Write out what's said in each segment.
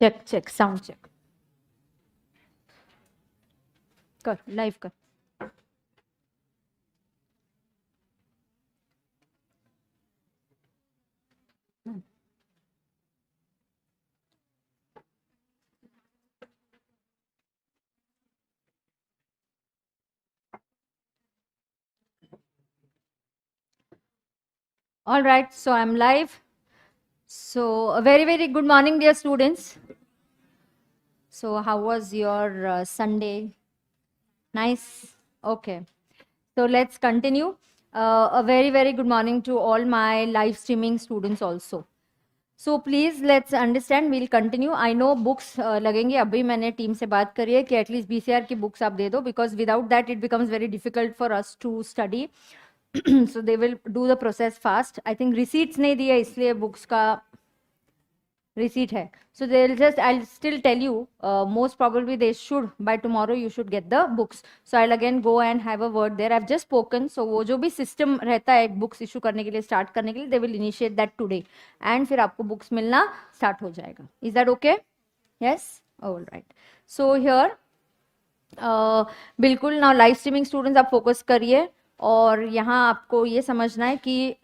Check check sound check कर, live कर। All right, so I'm live. So a very very good morning, dear students. So how was your Sunday? Nice. Okay. So let's continue. A very very good morning to all my live streaming students also. So please let's understand, we'll continue. I know books लगेंगे. अभी मैंने team से बात करी है कि at least BCR की books आप दे दो, because without that it becomes very difficult for us to study. So they will do the process fast. I think receipts नहीं दिए इसलिए books का receipt है. So they'll just, I'll still tell you, most probably they should, by tomorrow you should get the books. So I'll again go and have a word there. I've just spoken. So वो जो भी system रहता है books issue करने के लिए, start करने के लिए, they will initiate that today. And फिर आपको books मिलना start हो जाएगा. Is that okay? Yes? All right. So here, बिल्कुल now live streaming students आप focus करिए. और यहाँ आपको ये समझना है कि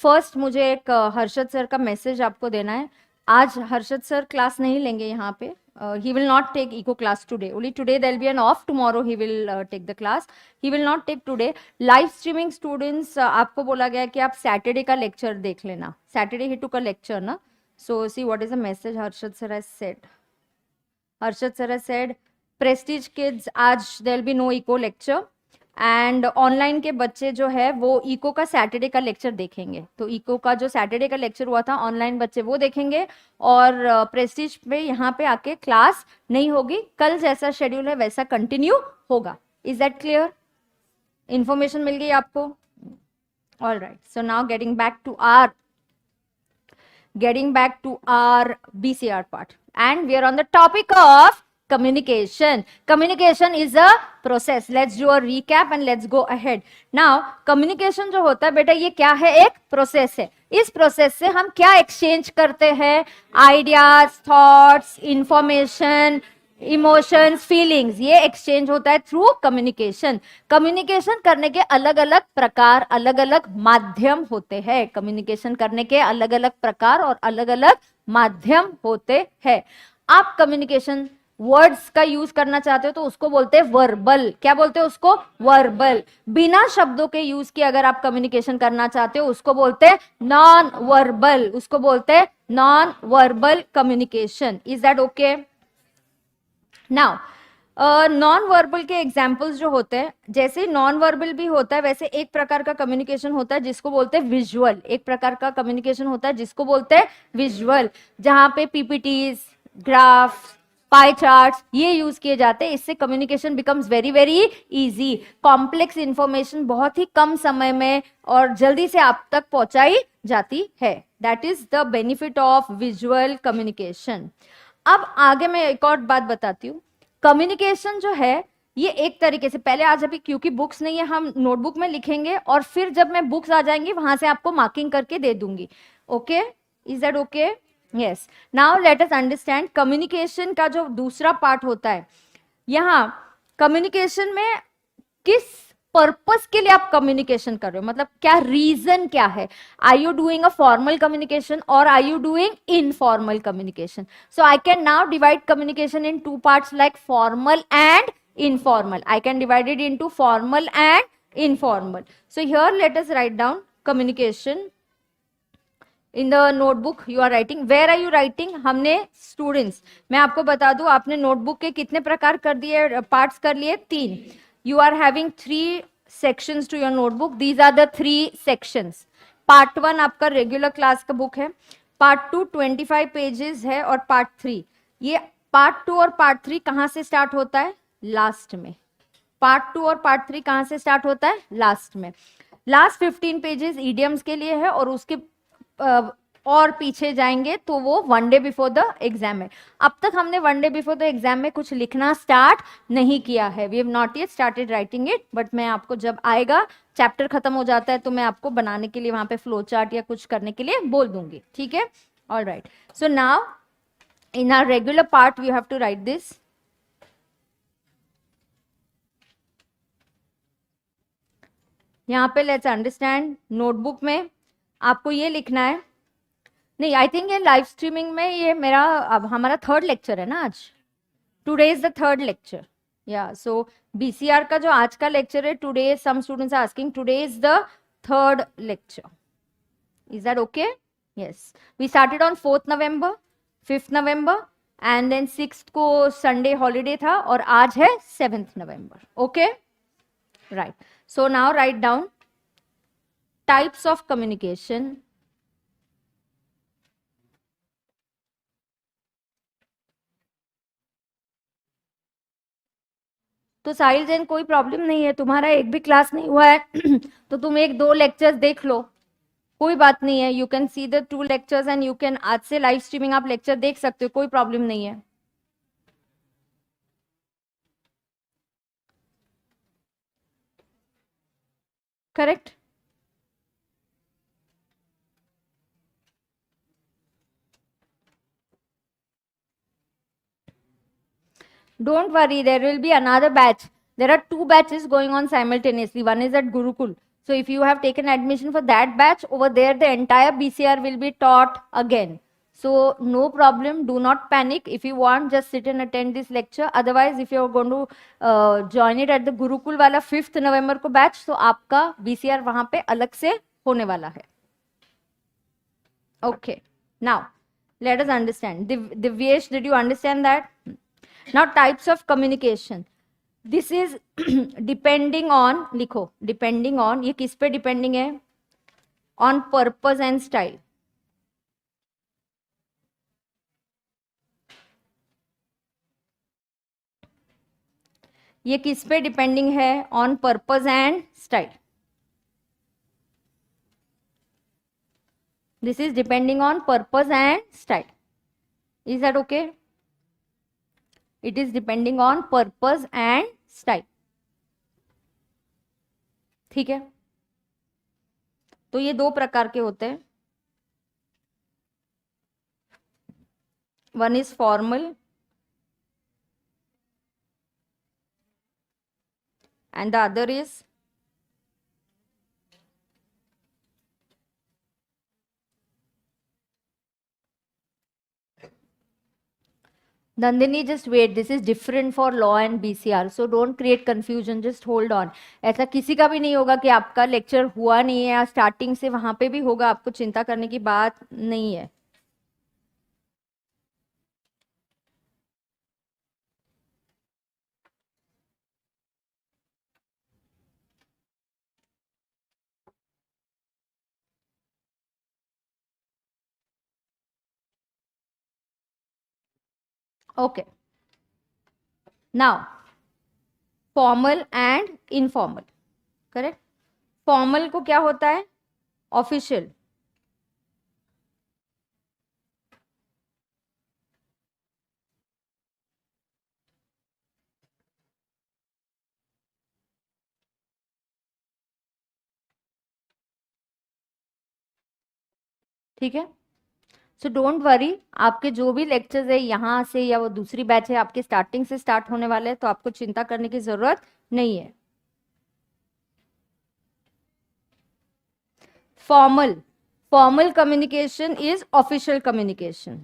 फर्स्ट मुझे एक हर्षद सर का मैसेज आपको देना है. आज हर्षद सर क्लास नहीं लेंगे यहाँ पे. He will not take eco class today. Only today there will be an off. Tomorrow he will take the class. He will not take today. Live streaming students आपको बोला गया कि आप सैटरडे का लेक्चर देख लेना. Saturday he took a lecture ना. So see what is a message Harshad sir has said. Harshad sir has said prestige kids आज there will be no eco lecture. And online के बच्चे जो है वो इको का सैटरडे का लेक्चर देखेंगे. तो इको का जो सैटरडे का लेक्चर हुआ था ऑनलाइन बच्चे वो देखेंगे. और प्रेस्टीज पे यहाँ पे आके क्लास नहीं होगी. कल जैसा शेड्यूल है वैसा कंटिन्यू होगा. Is that clear? इंफॉर्मेशन मिल गई आपको? All right. So now getting back to our BCR part, and we are on the topic of communication. Communication is a process. Let's do a recap and let's go ahead. Now communication जो होता है बेटा ये क्या है? एक process है. इस प्रोसेस से हम क्या एक्सचेंज करते हैं? Ideas, thoughts, information, emotions, feelings, ये एक्सचेंज होता है थ्रू कम्युनिकेशन. कम्युनिकेशन करने के अलग अलग प्रकार, अलग अलग माध्यम होते हैं. कम्युनिकेशन करने के अलग अलग प्रकार और अलग अलग माध्यम होते हैं. आप कम्युनिकेशन वर्ड्स का यूज करना चाहते हो तो उसको बोलते हैं वर्बल. क्या बोलते हैं उसको? वर्बल. बिना शब्दों के यूज के अगर आप कम्युनिकेशन करना चाहते हो उसको बोलते हैं नॉन वर्बल. उसको बोलते हैं non verbal communication. Is that okay? Now non verbal के एग्जाम्पल्स जो होते हैं, जैसे नॉन वर्बल भी होता है वैसे एक प्रकार का कम्युनिकेशन होता है जिसको बोलते हैं विजुअल. एक प्रकार का कम्युनिकेशन होता है जिसको बोलते हैं विजुअल, जहां पे पीपीटीज, ग्राफ, पाई चार्ट्स ये यूज किए जाते हैं. इससे communication becomes very very easy. Complex information बहुत ही कम समय में और जल्दी से आप तक पहुंचाई जाती है. That is the benefit of visual communication. अब आगे मैं एक और बात बताती हूँ. कम्युनिकेशन जो है ये एक तरीके से, पहले आज अभी क्योंकि बुक्स नहीं है हम नोटबुक में लिखेंगे और फिर जब मैं बुक्स आ जाएंगी वहां से आपको मार्किंग करके दे दूंगी. Okay? Is that okay? Yes. Now let us understand communication का जो दूसरा पार्ट होता है. यहाँ कम्युनिकेशन में किस पर्पस के लिए आप कम्युनिकेशन कर रहे हो, मतलब क्या रीजन क्या है? Are you doing a formal communication और are you doing informal communication? So I can now divide communication in two parts like formal and informal. I can divide it into formal and informal. So here let us write down communication. In the notebook you are writing. Where are you writing? हमने students, मैं आपको बता दूं आपने notebook के कितने प्रकार कर दिए, parts कर लिए? 3. You are having 3 sections to your notebook. These are the 3 sections. Part 1 आपका regular class का book है. Part 2 25 pages है और Part 3 ये Part 2 और Part 3 कहाँ से start होता है? लास्ट में. पार्ट 2 और पार्ट 3 कहां से स्टार्ट होता है? लास्ट में. लास्ट 15 पेजेस ईडियम्स के लिए है और उसके और पीछे जाएंगे तो वो 1 डे बिफोर द एग्जाम है. अब तक हमने 1 डे बिफोर द एग्जाम में कुछ लिखना स्टार्ट नहीं किया है. We have not yet started writing it, but मैं आपको जब आएगा चैप्टर खत्म हो जाता है तो मैं आपको बनाने के लिए वहां पे फ्लो चार्ट या कुछ करने के लिए बोल दूंगी. ठीक है? All right. So now In our regular part, we have to write this. यहाँ पे लेट्स अंडरस्टैंड, नोटबुक में आपको ये लिखना है. नहीं, आई थिंक ये लाइव स्ट्रीमिंग में ये मेरा अब हमारा थर्ड लेक्चर है ना आज. Today is the third lecture. Yeah so BCR का जो आज का लेक्चर है, today some students are asking, today is the third lecture. Is that okay? Yes. We started on 4th November, 5th November and then 6th को Sunday holiday था और आज है 7th November. Okay, right. So now write down types of communication. तो साहिल जैन, कोई problem नहीं है, तुम्हारा एक भी क्लास नहीं हुआ है तो तुम एक दो लेक्चर्स देख लो, कोई बात नहीं है. You can see the 2 lectures and you can, आज से लाइव स्ट्रीमिंग आप लेक्चर देख सकते हो, कोई प्रॉब्लम नहीं है. Correct. Don't worry, there will be another batch. There are 2 batches going on simultaneously. One is at Gurukul. So if you have taken admission for that batch, over there the entire BCR will be taught again. So no problem, do not panic. If you want, just sit and attend this lecture. Otherwise, if you are going to join it at the Gurukul wala 5th November ko batch, so आपका BCR वहाँ पे अलग से होने वाला है. Okay. Now, let us understand. Divyesh, did you understand that? Now, types of communication. This is depending on, लिखो, depending on, ये किस पे depending है? On purpose and style. ये किस पे depending है? On purpose and style. This is depending on purpose and style. Is that okay? It is depending on purpose and style. ठीक है. तो ये 2 प्रकार के होते हैं. One is formal and the other is Nandini, just wait. This is different for law and BCR. So don't create confusion. Just hold on. ऐसा किसी का भी नहीं होगा कि आपका लेक्चर हुआ नहीं है या स्टार्टिंग से वहां पे भी होगा. आपको चिंता करने की बात नहीं है. Okay. Now, formal and informal. Correct. Formal को क्या होता है? ऑफिशियल. ठीक है. सो डोंट वरी, आपके जो भी लेक्चर्स है यहाँ से या वो दूसरी बैच है आपके स्टार्टिंग से स्टार्ट होने वाले हैं, तो आपको चिंता करने की जरूरत नहीं है. Formal communication is official communication.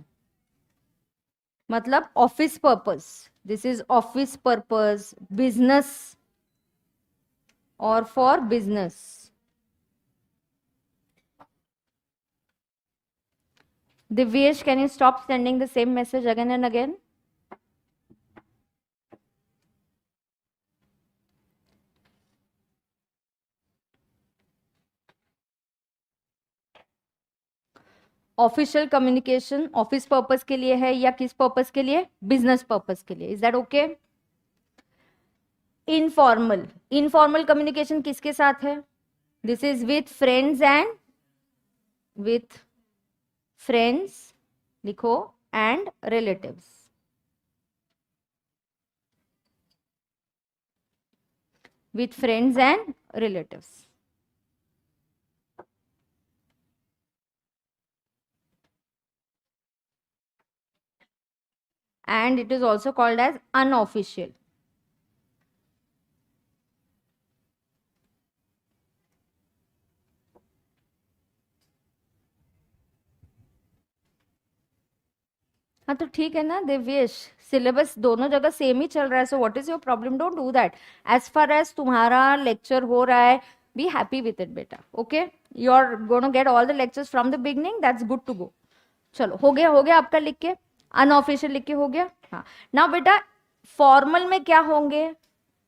मतलब office purpose. This is office purpose, business और for business. Divyesh, can you stop sending the same message again and again? Official communication office purpose के लिए है या किस पर्पस के लिए? बिजनेस पर्पस के लिए. Is that okay? Informal communication किसके साथ है? This is with friends and with friends लिखो and relatives. With friends and relatives. and it is also called as unofficial. हाँ तो ठीक है ना देवेश, सिलेबस दोनों जगह सेम ही चल रहा है, so what is your problem, don't do that. As far as तुम्हारा लेक्चर हो रहा है, बी हैप्पी विथ इट बेटा. Okay, you are gonna get all the lectures from the beginning, that's good to go. चलो हो गया आपका लिख के, अनऑफिशियल लिख के हो गया. हाँ नाउ बेटा, फॉर्मल में क्या होंगे,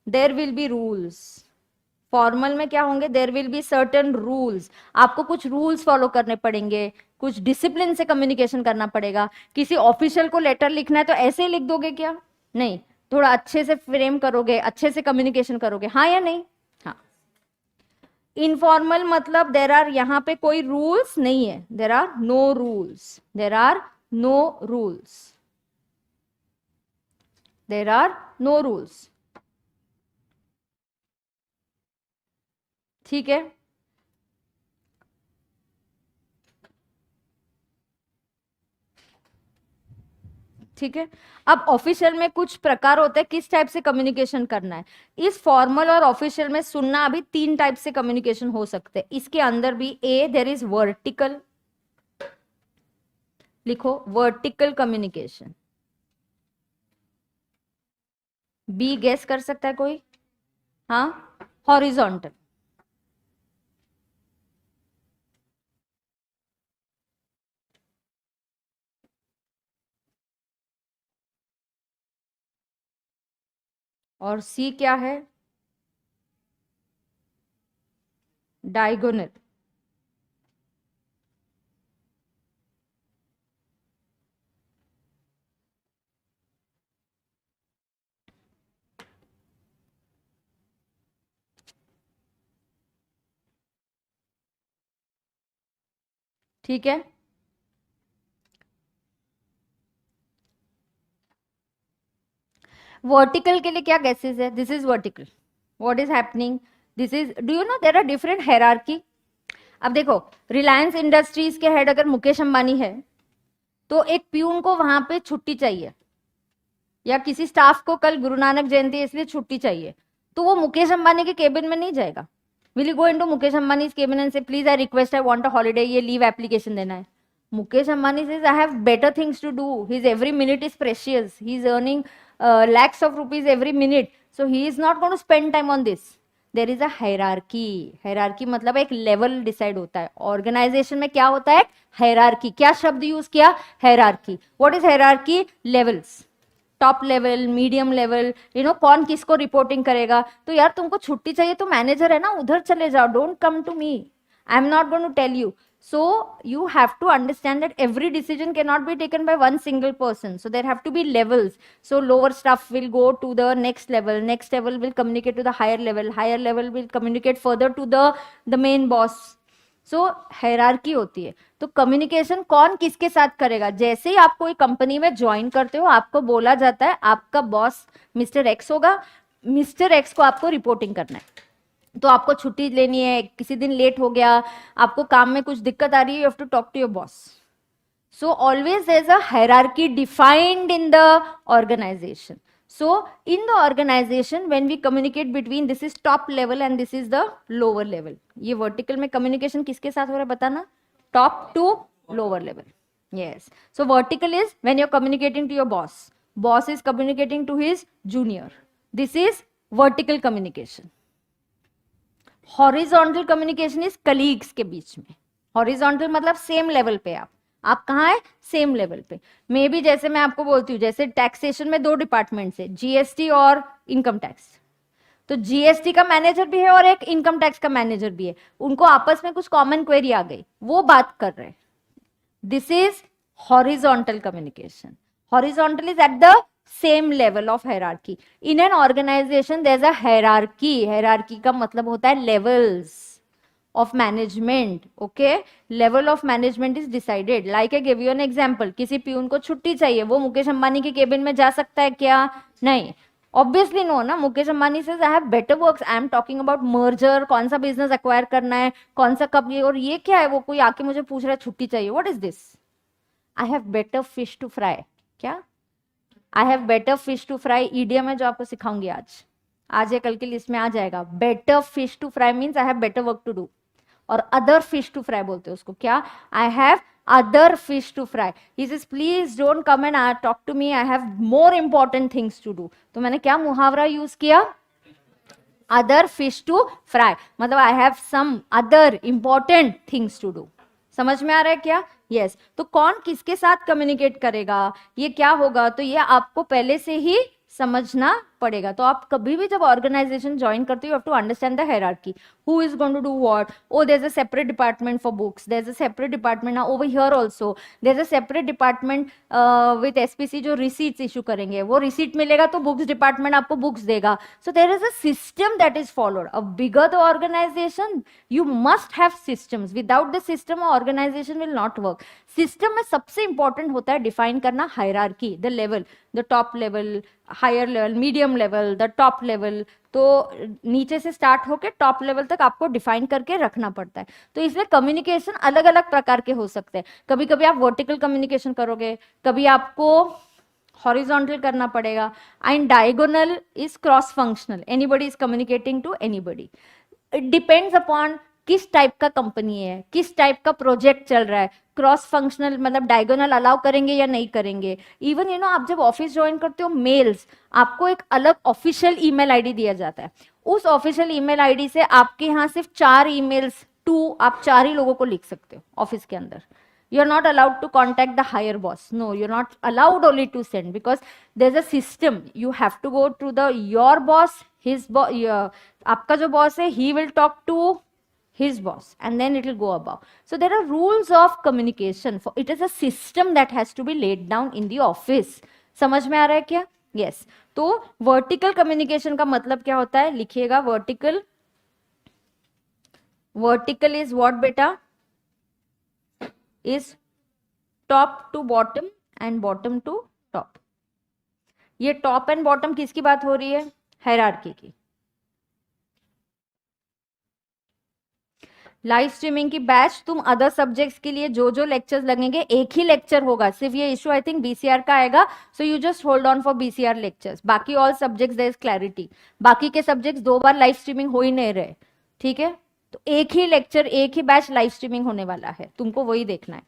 there will be rules. Formal में क्या होंगे, there will be certain rules. आपको कुछ रूल्स फॉलो करने पड़ेंगे, कुछ डिसिप्लिन से कम्युनिकेशन करना पड़ेगा. किसी ऑफिशियल को लेटर लिखना है तो ऐसे ही लिख दोगे क्या, नहीं, थोड़ा अच्छे से फ्रेम करोगे, अच्छे से कम्युनिकेशन करोगे, हाँ या नहीं. हाँ. इनफॉर्मल मतलब देर आर, यहाँ पे कोई रूल्स नहीं है, there are no rules, there are no rules, there are no rules. ठीक है. ठीक है. अब ऑफिशियल में कुछ प्रकार होते हैं किस टाइप से कम्युनिकेशन करना है. इस फॉर्मल और ऑफिशियल में सुनना, अभी 3 टाइप से कम्युनिकेशन हो सकते हैं. इसके अंदर भी ए, देर इज वर्टिकल, लिखो वर्टिकल कम्युनिकेशन. बी गेस कर सकता है कोई, हाँ, हॉरिजॉन्टल. और सी क्या है, डायगोनल. ठीक है. वर्टिकल के लिए क्या गेसेस है, this is vertical, what is happening, this is, do you know there are different hierarchy. अब देखो, रिलायंस इंडस्ट्रीज के हेड अगर मुकेश अंबानी है, तो एक प्यून को वहां पे छुट्टी चाहिए, या किसी स्टाफ को कल गुरु नानक जयंती है इसलिए छुट्टी चाहिए, तो वो मुकेश अंबानी के केबिन में नहीं जाएगा. Will you go into Mukesh Ambani cabin and say please I request I want a holiday, ये लीव एप्लीकेशन देना है. Mukesh Ambani says I have better things to do, his every minute is precious, he is earning lakhs of rupees every minute, so he is not going to spend time on this. There is a hierarchy. Hierarchy मतलब एक level decide होता है. Organisation में क्या होता है, hierarchy. क्या शब्द यूज किया, hierarchy. What is hierarchy, levels, top level, medium level, you know कौन किसको रिपोर्टिंग करेगा. तो यार तुमको छुट्टी चाहिए तो मैनेजर है ना, उधर चले जाओ, don't come to me, I am not going to tell you. So you have to understand that every decision cannot be taken by one single person, so there have to be levels. So lower staff will go to the next level will communicate to the higher level will communicate further to the main boss. So hierarchy होती है. तो communication कौन किसके साथ करेगा, जैसे ही आप कोई कंपनी में ज्वाइन करते हो आपको बोला जाता है आपका बॉस मिस्टर एक्स होगा, मिस्टर एक्स को आपको रिपोर्टिंग करना है. तो आपको छुट्टी लेनी है, किसी दिन लेट हो गया, आपको काम में कुछ दिक्कत आ रही है, you have to talk to your boss. So always there is a hierarchy defined in the organisation. So in the organisation when we communicate between, this is top level and this is the lower level. ये vertical में communication किसके साथ हो रहा है बताना, top to lower level. yes, so vertical is when you're communicating to your boss is communicating to his junior, this is vertical communication. Horizontal communication is colleagues के बीच में. हॉरिजॉन्टल मतलब सेम लेवल पे, आप कहाँ है, सेम लेवल पे. May be जैसे मैं आपको बोलती हूँ, जैसे टैक्सेशन में 2 डिपार्टमेंट्स है, जीएसटी और इनकम टैक्स. तो जीएसटी का मैनेजर भी है और एक इनकम टैक्स का मैनेजर भी है, उनको आपस में कुछ कॉमन क्वेरी आ गई, वो बात कर रहे हैं. This is horizontal communication. Horizontal is at the same level of hierarchy. In an organization there's a hierarchy. Hierarchy का मतलब होता है levels of management. Okay, level of management is decided. Like I gave you an example, किसी peon को छुट्टी चाहिए, वो मुकेश अंबानी के केबिन में जा सकता है क्या, नहीं, ऑब्वियसली नो ना. Mukesh Ambani says I have better works, I am talking about merger, कौन सा बिजनेस एक्वायर करना है, कौन सा कब, और ये क्या है, वो कोई आके मुझे पूछ रहा है छुट्टी चाहिए, what is this, I have better fish to fry. क्या I have better fish to fry idiom है जो आपको सिखाऊंगी आज या कल की लिस्ट में आ जाएगा. Better fish to fry means I have better work to do. और अदर फिश टू फ्राई बोलते हैं उसको क्या, I have other fish to fry. He says please don't come and talk to me, I have more important things to do. तो मैंने क्या मुहावरा use किया, अदर फिश टू फ्राई, मतलब I have some other important things to do. समझ में आ रहा है क्या? यस. तो कौन किसके साथ कम्युनिकेट करेगा, ये क्या होगा, तो ये आपको पहले से ही समझना पड़ेगा. तो आप कभी भी जब ऑर्गेनाइजेशन ज्वाइन करते हो, you have to understand the hierarchy. Who is going to do what. Oh there is a separate department for books, there is a separate department now over here also, there is a separate department with SPC जो receipts issue करेंगे. वो receipt मिलेगा तो books department आपको books देगा. So there is a system that is followed. A bigger the organisation you must have systems. Without the system organisation will not work. System में सबसे important होता है डिफाइन करना hierarchy, the level, the top level, higher level, medium level, the top level. तो नीचे से start होके top level तक आपको डिफाइन करके रखना पड़ता है. तो इसलिए कम्युनिकेशन अलग अलग प्रकार के हो सकते हैं. कभी कभी आप वर्टिकल कम्युनिकेशन करोगे, कभी आपको हॉरिजॉन्टल करना पड़ेगा. And diagonal is cross functional, anybody is communicating to anybody. It depends upon किस टाइप का कंपनी है, किस टाइप का प्रोजेक्ट चल रहा है. क्रॉस फंक्शनल मतलब डायगोनल अलाउ करेंगे या नहीं करेंगे. इवन यू नो आप जब ऑफिस ज्वाइन करते हो मेल्स, आपको एक अलग ऑफिशियल ईमेल आईडी दिया जाता है. उस ऑफिशियल ईमेल आईडी से आपके यहाँ सिर्फ 4 ईमेल्स टू आप 4 ही लोगों को लिख सकते हो ऑफिस के अंदर. You are not allowed to contact the higher boss. No, you're not allowed only to send, because there's a system. You have to go to the your boss, his boss. आपका जो boss है, he will talk to his boss, and then it will go above. So there are rules of communication. For it is a system that has to be laid down in the office. समझ में आ रहा है क्या? Yes. तो vertical communication का मतलब क्या होता है? लिखिएगा vertical. Vertical is what बेटा? is top to bottom and bottom to top. ये top and bottom किसकी बात हो रही है? हायरार्की की. लाइव स्ट्रीमिंग की बैच तुम अदर सब्जेक्ट्स के लिए जो जो लेक्चर्स लगेंगे, एक ही लेक्चर होगा. सिर्फ ये इशू आई थिंक बीसीआर का आएगा. So you just hold on for BCR lectures. बाकी all subjects there is clarity. बाकी के सब्जेक्ट्स 2 बार लाइव स्ट्रीमिंग हो ही नहीं रहे. ठीक है, तो एक ही लेक्चर, एक ही बैच लाइव स्ट्रीमिंग होने वाला है. तुमको वही देखना है.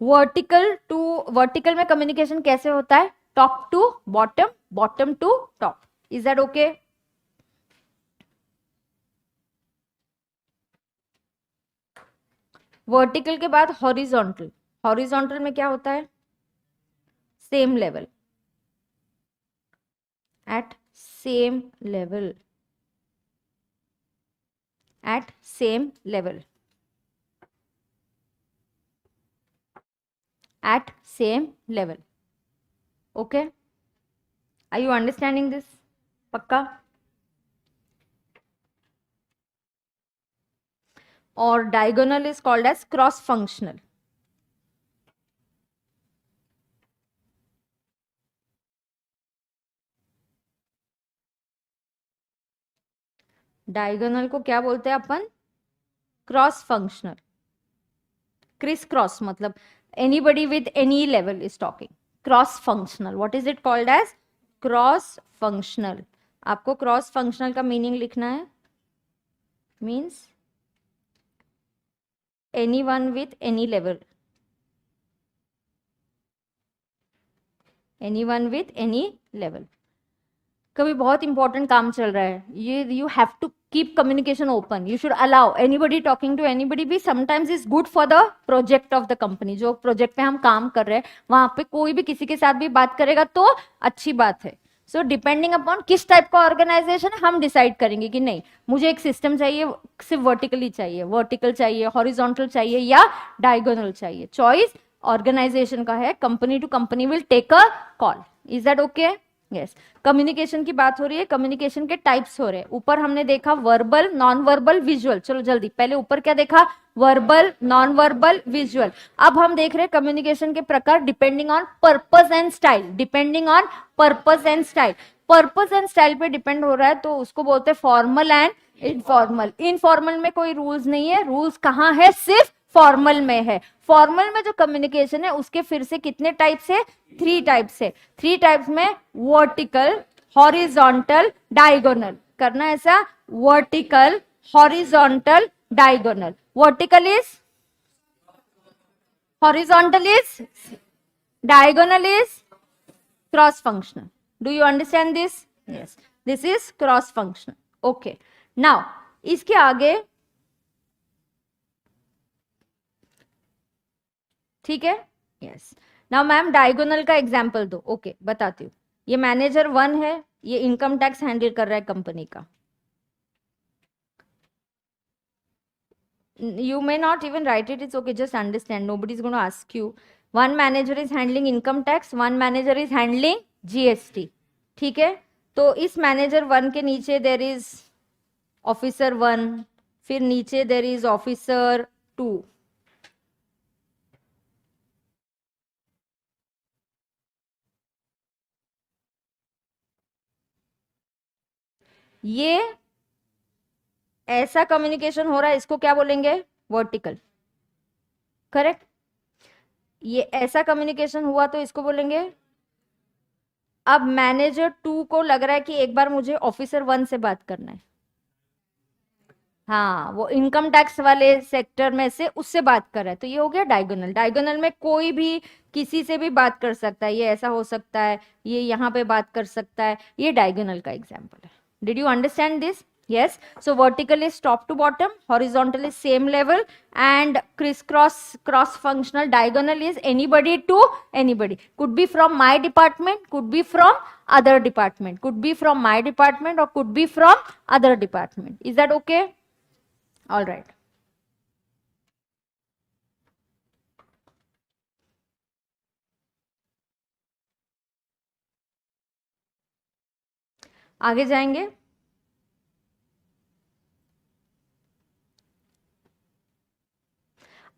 वर्टिकल में कम्युनिकेशन कैसे होता है? Top to bottom, bottom to top. Is that okay? Vertical के बाद हॉरिजॉन्टल. हॉरिजॉन्टल में क्या होता है? Same level, at same level, at same level, at same level. Okay, are you understanding this? पक्का? और diagonal is called as cross functional. Diagonal को क्या बोलते हैं अपन? Cross functional. क्रिस क्रॉस मतलब anybody with any level is talking. Cross functional. What is it called as? Cross functional. आपको cross functional का मीनिंग लिखना है. Means anyone with any level, anyone with any level. कभी बहुत important काम चल रहा है, ये you have to keep communication open. You should allow anybody talking to anybody भी sometimes is good for the project of the company. जो project पे हम काम कर रहे हैं वहां पे कोई भी किसी के साथ भी बात करेगा तो अच्छी बात है. सो डिपेंडिंग अपॉन किस टाइप का ऑर्गेनाइजेशन है हम डिसाइड करेंगे कि नहीं मुझे एक सिस्टम चाहिए, सिर्फ वर्टिकली चाहिए, वर्टिकल चाहिए, हॉरिजॉन्टल चाहिए या डायगोनल चाहिए. चॉइस ऑर्गेनाइजेशन का है. Company to company will take a call. Is that okay? Yes. Communication की बात हो रही है. कम्युनिकेशन के टाइप्स हो रहे हैं. ऊपर हमने देखा वर्बल, नॉन वर्बल, विजुअल. चलो जल्दी, पहले ऊपर क्या देखा? Verbal, non verbal, visual. अब हम देख रहे हैं कम्युनिकेशन के प्रकार depending on purpose and style. Depending on purpose and style. Purpose and style पे डिपेंड हो रहा है तो उसको बोलते हैं फॉर्मल एंड इनफॉर्मल. इनफॉर्मल में कोई रूल्स नहीं है. रूल्स कहाँ है? सिर्फ फॉर्मल में है। फॉर्मल में जो कम्युनिकेशन है उसके फिर से कितने टाइप्स है? 3 टाइप्स है। 3 टाइप्स में वर्टिकल, हॉरिजॉन्टल, डायगोनल करना है ऐसा। Vertical, horizontal, diagonal. Vertical is, horizontal is, diagonal is cross functional. Do you understand this? Yes, this is cross functional. Okay, now इसके आगे, ठीक है? यस, नाउ मैम डायगोनल का एग्जांपल दो। ओके, बताती हूँ। ये मैनेजर 1 है, ये इनकम टैक्स हैंडल कर रहा है कंपनी का। You may not even write it, it's okay, just understand, nobody's going to ask you. One manager is handling income tax, one manager is handling GST. ठीक है? तो इस मैनेजर 1 के नीचे देर इज ऑफिसर 1, फिर नीचे there is officer 2। ये ऐसा कम्युनिकेशन हो रहा है, इसको क्या बोलेंगे? Vertical, correct? ये ऐसा कम्युनिकेशन हुआ तो इसको बोलेंगे। अब मैनेजर 2 को लग रहा है कि एक बार मुझे ऑफिसर 1 से बात करना है, हाँ, वो इनकम टैक्स वाले सेक्टर में से उससे बात कर रहा है, तो ये हो गया डायगोनल। डायगोनल में कोई भी किसी से भी बात कर सकता है, ये ऐसा हो सकता है, ये यहाँ पे बात कर सकता है, ये डायगोनल का एग्जाम्पल है। Did you understand this? Yes, so vertical is top to bottom, horizontal is same level, and cross functional, diagonal is anybody to anybody. Could be from my department, could be from other department, could be from my department, or could be from other department. Is that okay? All right. आगे जाएंगे।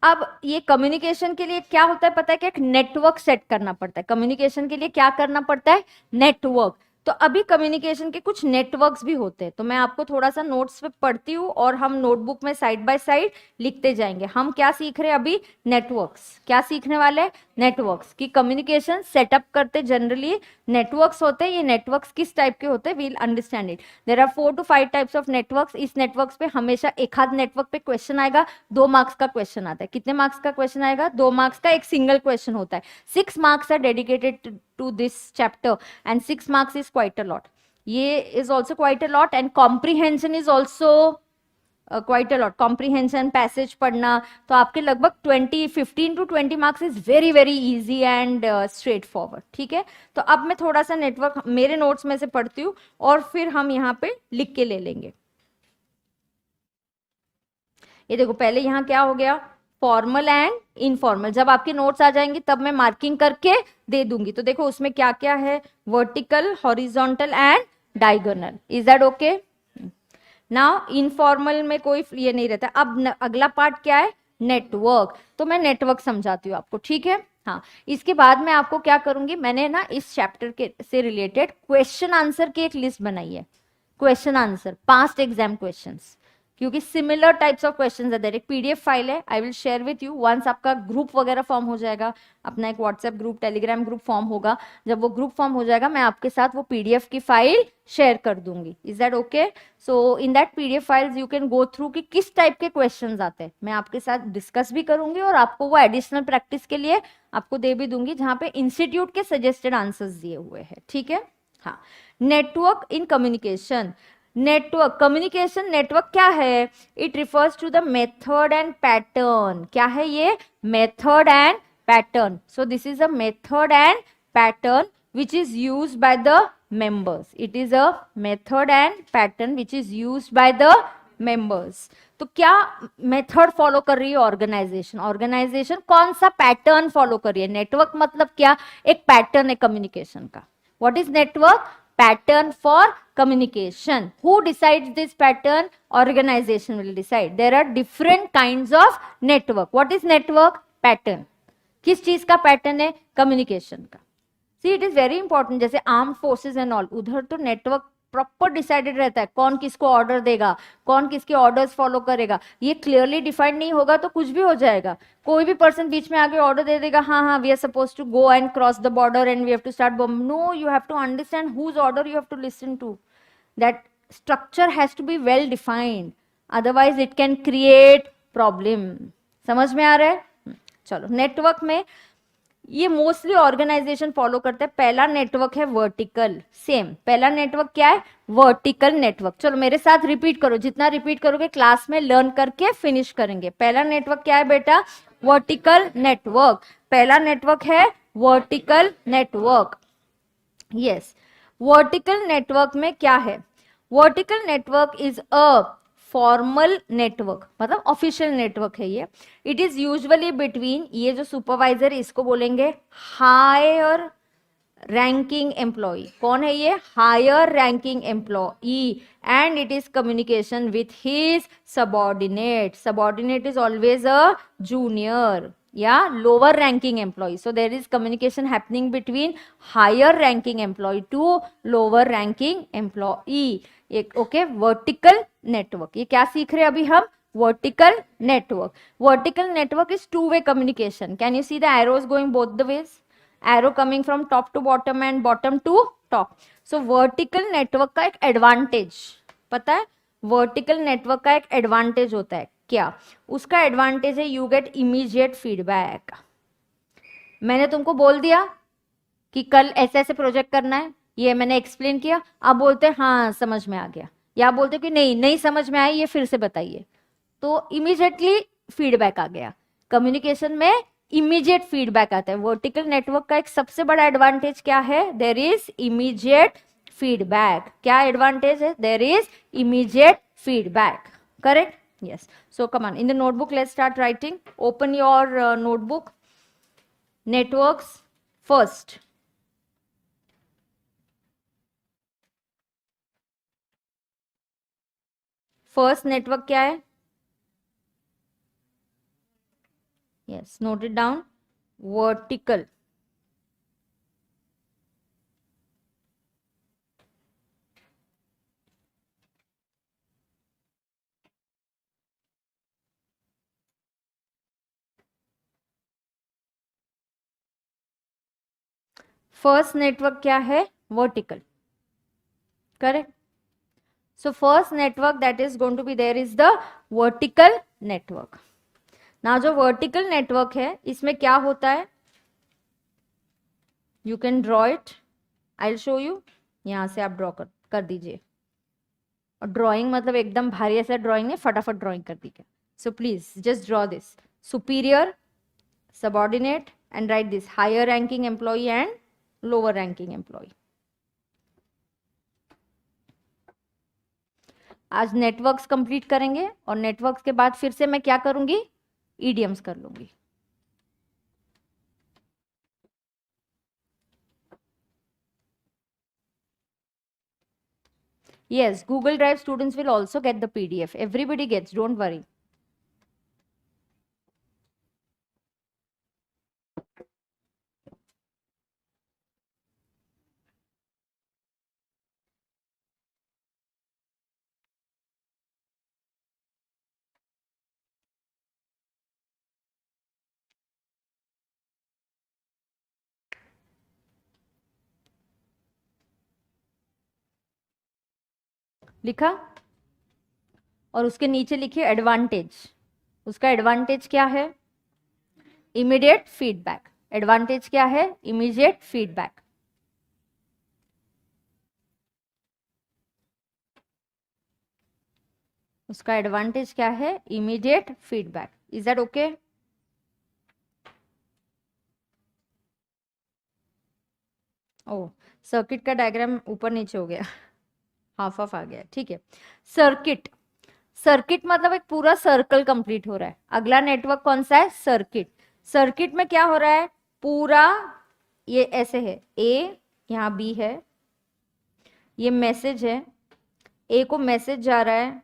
अब ये communication के लिए क्या होता है पता है? कि एक नेटवर्क सेट करना पड़ता है। कम्युनिकेशन के लिए क्या करना पड़ता है? नेटवर्क। तो अभी कम्युनिकेशन के कुछ नेटवर्क्स भी होते हैं, तो मैं आपको थोड़ा सा नोट्स पे पढ़ती हूँ और हम नोटबुक में साइड बाय साइड लिखते जाएंगे। हम क्या सीख रहे हैं अभी? नेटवर्क्स। क्या सीखने वाले हैं? नेटवर्क्स की कम्युनिकेशन सेटअप करते जनरली नेटवर्क्स होते हैं। ये नेटवर्क्स किस टाइप के होते हैं? We'll understand it. There are 4 to 5 types of networks. इस नेटवर्क्स पे हमेशा एक आध नेटवर्क पे क्वेश्चन आएगा, 2 मार्क्स का क्वेश्चन आता है। कितने मार्क्स का क्वेश्चन आएगा? 2 मार्क्स का एक सिंगल क्वेश्चन होता है। 6 marks are dedicated to this chapter and 6 marks is quite a lot. ये is also quite a lot and comprehension is also quite a lot. comprehension, passage पढ़ना, तो आपके लगभग 15 to 20 marks is very very easy and straight forward. ठीक है? तो अब मैं थोड़ा सा नेटवर्क मेरे नोट्स में से पढ़ती हूँ और फिर हम यहाँ पे लिख के ले लेंगे। ये देखो, पहले यहाँ क्या हो गया? Formal and informal. जब आपके नोट्स आ जाएंगे तब मैं मार्किंग करके दे दूंगी। तो देखो उसमें क्या क्या है? Vertical, horizontal and diagonal. Is that okay? Now informal में कोई ये नहीं रहता। अब अगला पार्ट क्या है? नेटवर्क। तो मैं नेटवर्क समझाती हूँ आपको, ठीक है? हाँ, इसके बाद मैं आपको क्या करूंगी, मैंने ना इस चैप्टर के से रिलेटेड क्वेश्चन आंसर की एक लिस्ट बनाई है। Question answer, past exam questions, क्योंकि सिमिलर टाइप्स ऑफ क्वेश्चंस है। एक पीडीएफ फाइल है, I will share with you once आपका ग्रुप वगैरह फॉर्म हो जाएगा। अपना एक WhatsApp group, Telegram group form होगा। जब वो ग्रुप फॉर्म हो जाएगा मैं आपके साथ वो पीडीएफ की फाइल शेयर कर दूंगी। Is that okay? So in that PDF files you can go through कि किस टाइप के क्वेश्चंस आते हैं। मैं आपके साथ डिस्कस भी करूंगी और आपको वो एडिशनल प्रैक्टिस के लिए आपको दे भी दूंगी, जहां पे इंस्टीट्यूट के सजेस्टेड आंसर्स दिए हुए हैं। ठीक है? हाँ, network in communication. Network, communication network क्या है? It refers to the method and pattern. क्या है ये? Method and pattern. So this is a method and pattern which is used by the members. It is a method and pattern which is used by the members. तो क्या method follow कर रही है organisation? Organisation कौन सा pattern follow कर रही है? नेटवर्क मतलब क्या? एक पैटर्न है कम्युनिकेशन का। What is network? pattern for communication. Who decides this pattern? Organization will decide. There are different kinds of network. What is network? Pattern. किस चीज का पैटर्न है? कम्युनिकेशन का। See, it is very important. जैसे arm forces and all, उधर तो network proper decided रहता है, कौन किसको ऑर्डर देगा, कौन किसके ऑर्डर्स फॉलो करेगा। ये क्लियरली डिफाइंड नहीं होगा तो कुछ भी हो जाएगा। कोई भी पर्सन बीच में आके ऑर्डर दे देगा, हाँ हाँ we are suppose to go and cross the border and we have to start bomb. No, you have to understand whose order you have to listen to. That structure has to be well defined, otherwise it can create problem. समझ में आ रहा है? चलो, network में ये mostly organisation follow करते हैं। पहला नेटवर्क है वर्टिकल। सेम, पहला नेटवर्क क्या है? Vertical network. चलो मेरे साथ रिपीट करो, जितना रिपीट करोगे क्लास में लर्न करके फिनिश करेंगे। पहला नेटवर्क क्या है बेटा? Vertical network. पहला नेटवर्क है vertical network. Yes, vertical network में क्या है? Vertical network is a formal network, मतलब ऑफिशियल नेटवर्क है ये। इट इज यूजुअली बिटवीन, ये जो सुपरवाइजर इसको बोलेंगे हायर रैंकिंग एम्प्लॉय। कौन है ये? Higher ranking employee. And it is communication with his subordinate. Subordinate is always a junior या lower ranking employee. So there is communication happening between higher ranking employee to lower ranking employee. एक okay, vertical network. ये क्या सीख रहे हैं अभी हम? Vertical network. Vertical network is two way communication. Can you see the arrows going both the ways? Arrow coming from top to bottom and bottom to top. So vertical network का एक advantage पता है? Vertical network का एक advantage होता है। क्या उसका एडवांटेज है? You get immediate feedback. मैंने तुमको बोल दिया कि कल ऐसे ऐसे प्रोजेक्ट करना है, ये मैंने एक्सप्लेन किया, आप बोलते हैं हाँ समझ में आ गया, या बोलते कि नहीं नहीं समझ में आई, ये फिर से बताइए, तो इमीडिएटली फीडबैक आ गया। कम्युनिकेशन में इमीडिएट फीडबैक आता है। वर्टिकल नेटवर्क का एक सबसे बड़ा एडवांटेज क्या है? There is immediate feedback. क्या एडवांटेज है? There is immediate feedback. Correct? Yes. So come on, in the notebook, let's start writing. Open your notebook. Networks first. First network क्या है? Yes, note it down. Vertical. First network क्या है? Vertical. Correct? So first network that is going to be there is the vertical network. ना जो vertical network है इसमें क्या होता है? You can draw it, I will show you. यहां से आप ड्रॉ कर दीजिए। और ड्राइंग मतलब एकदम भारी ऐसा ड्राइंग नहीं, फटाफट ड्राइंग कर दीजिए। So please just draw this superior, subordinate, and write this higher ranking employee and lower ranking employee. आज नेटवर्क्स कंप्लीट करेंगे और नेटवर्क्स के बाद फिर से मैं क्या करूंगी? ईडीएम्स कर लूंगी। Yes, Google Drive students will also get the PDF. Everybody gets, don't worry. लिखा? और उसके नीचे लिखिए एडवांटेज। उसका एडवांटेज क्या है? Immediate feedback. एडवांटेज क्या है? Immediate feedback. उसका एडवांटेज क्या है? Immediate feedback. Is that okay? ओ, सर्किट का डायग्राम ऊपर नीचे हो गया, हाफ हाफ आ गया, ठीक है। सर्किट, सर्किट मतलब एक पूरा सर्कल कंप्लीट हो रहा है। अगला नेटवर्क कौन सा है? सर्किट। सर्किट में क्या हो रहा है? पूरा ये ऐसे है, ए यहाँ बी है, ये मैसेज है, ए को मैसेज जा रहा है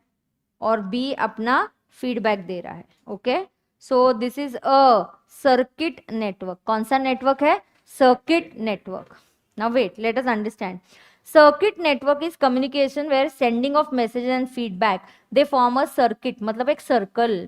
और बी अपना फीडबैक दे रहा है। Okay, so this is a circuit network. कौन सा नेटवर्क है? Circuit network. Now wait, let us understand. Circuit network is communication where sending of message and feedback they form a circuit, मतलब एक circle.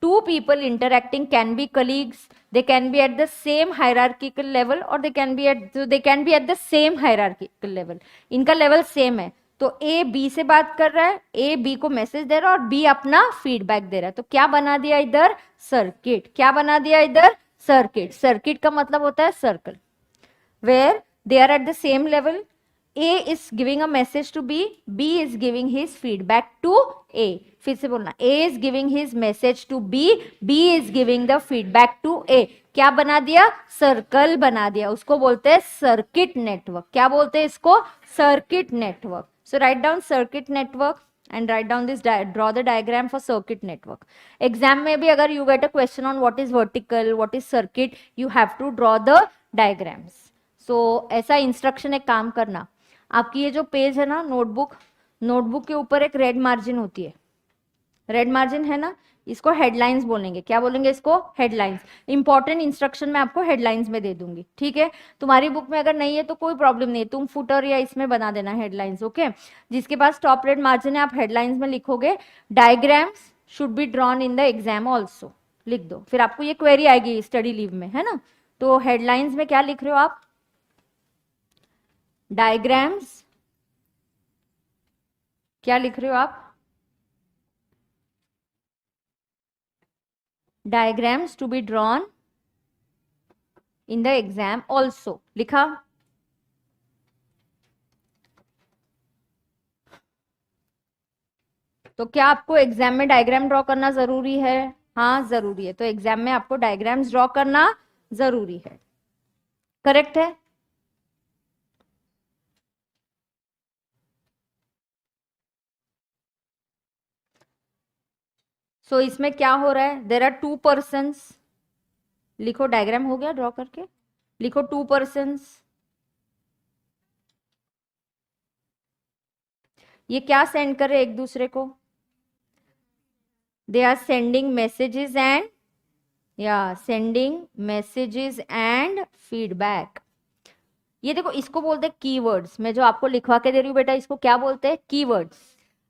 Two people interacting can be colleagues, they can be at the same hierarchical level or they can be at the same hierarchical level. इनका level same है, तो A B से बात कर रहा है, ए बी को मैसेज दे रहा है और बी अपना फीडबैक दे रहा है. तो क्या बना दिया इधर? सर्किट. क्या बना दिया इधर? सर्किट. सर्किट का मतलब होता है circle, where they are at the same level. A is giving a message to B, B is giving his feedback to A. फिर से बोलना, A is giving his message to B, B is giving the feedback to A. क्या बना दिया? Circle बना दिया. उसको बोलते हैं सर्किट नेटवर्क. क्या बोलते हैं इसको? Circuit network. So write down circuit network and write down this, draw the diagram for circuit network. Exam में भी अगर you get a question on what is vertical, what is circuit, you have to draw the diagrams. So ऐसा instruction एक काम करना, आपकी ये जो पेज है ना नोटबुक, नोटबुक के ऊपर एक रेड मार्जिन होती है, रेड मार्जिन है ना, इसको हेडलाइंस बोलेंगे. क्या बोलेंगे इसको? हेडलाइंस. इंपॉर्टेंट इंस्ट्रक्शन मैं आपको हेडलाइंस में दे दूंगी, ठीक है. तुम्हारी बुक में अगर नहीं है तो कोई प्रॉब्लम नहीं है, तुम फुटर या इसमें बना देना हेडलाइंस, ओके. जिसके पास टॉप रेड मार्जिन है आप हेडलाइंस में लिखोगे. Diagrams should be drawn in the exam also, लिख दो. फिर आपको ये क्वेरी आएगी स्टडी लीव में, है ना. तो हेडलाइंस में क्या लिख रहे हो आप? डायग्राम्स. क्या लिख रहे हो आप? Diagrams to be drawn in the exam also, लिखा. तो क्या आपको एग्जाम में डायग्राम ड्रॉ करना जरूरी है? हाँ जरूरी है. तो एग्जाम में आपको डायग्राम्स ड्रॉ करना जरूरी है. करेक्ट है. सो इसमें क्या हो रहा है? There are two persons. लिखो, डायग्राम हो गया ड्रॉ करके. लिखो टू पर्सन्स. ये क्या सेंड कर रहे एक दूसरे को? They are sending messages and, या सेंडिंग मैसेजेस एंड फीडबैक. ये देखो, इसको बोलते हैं कीवर्ड्स. मैं जो आपको लिखवा के दे रही हूँ बेटा, इसको क्या बोलते हैं? कीवर्ड्स.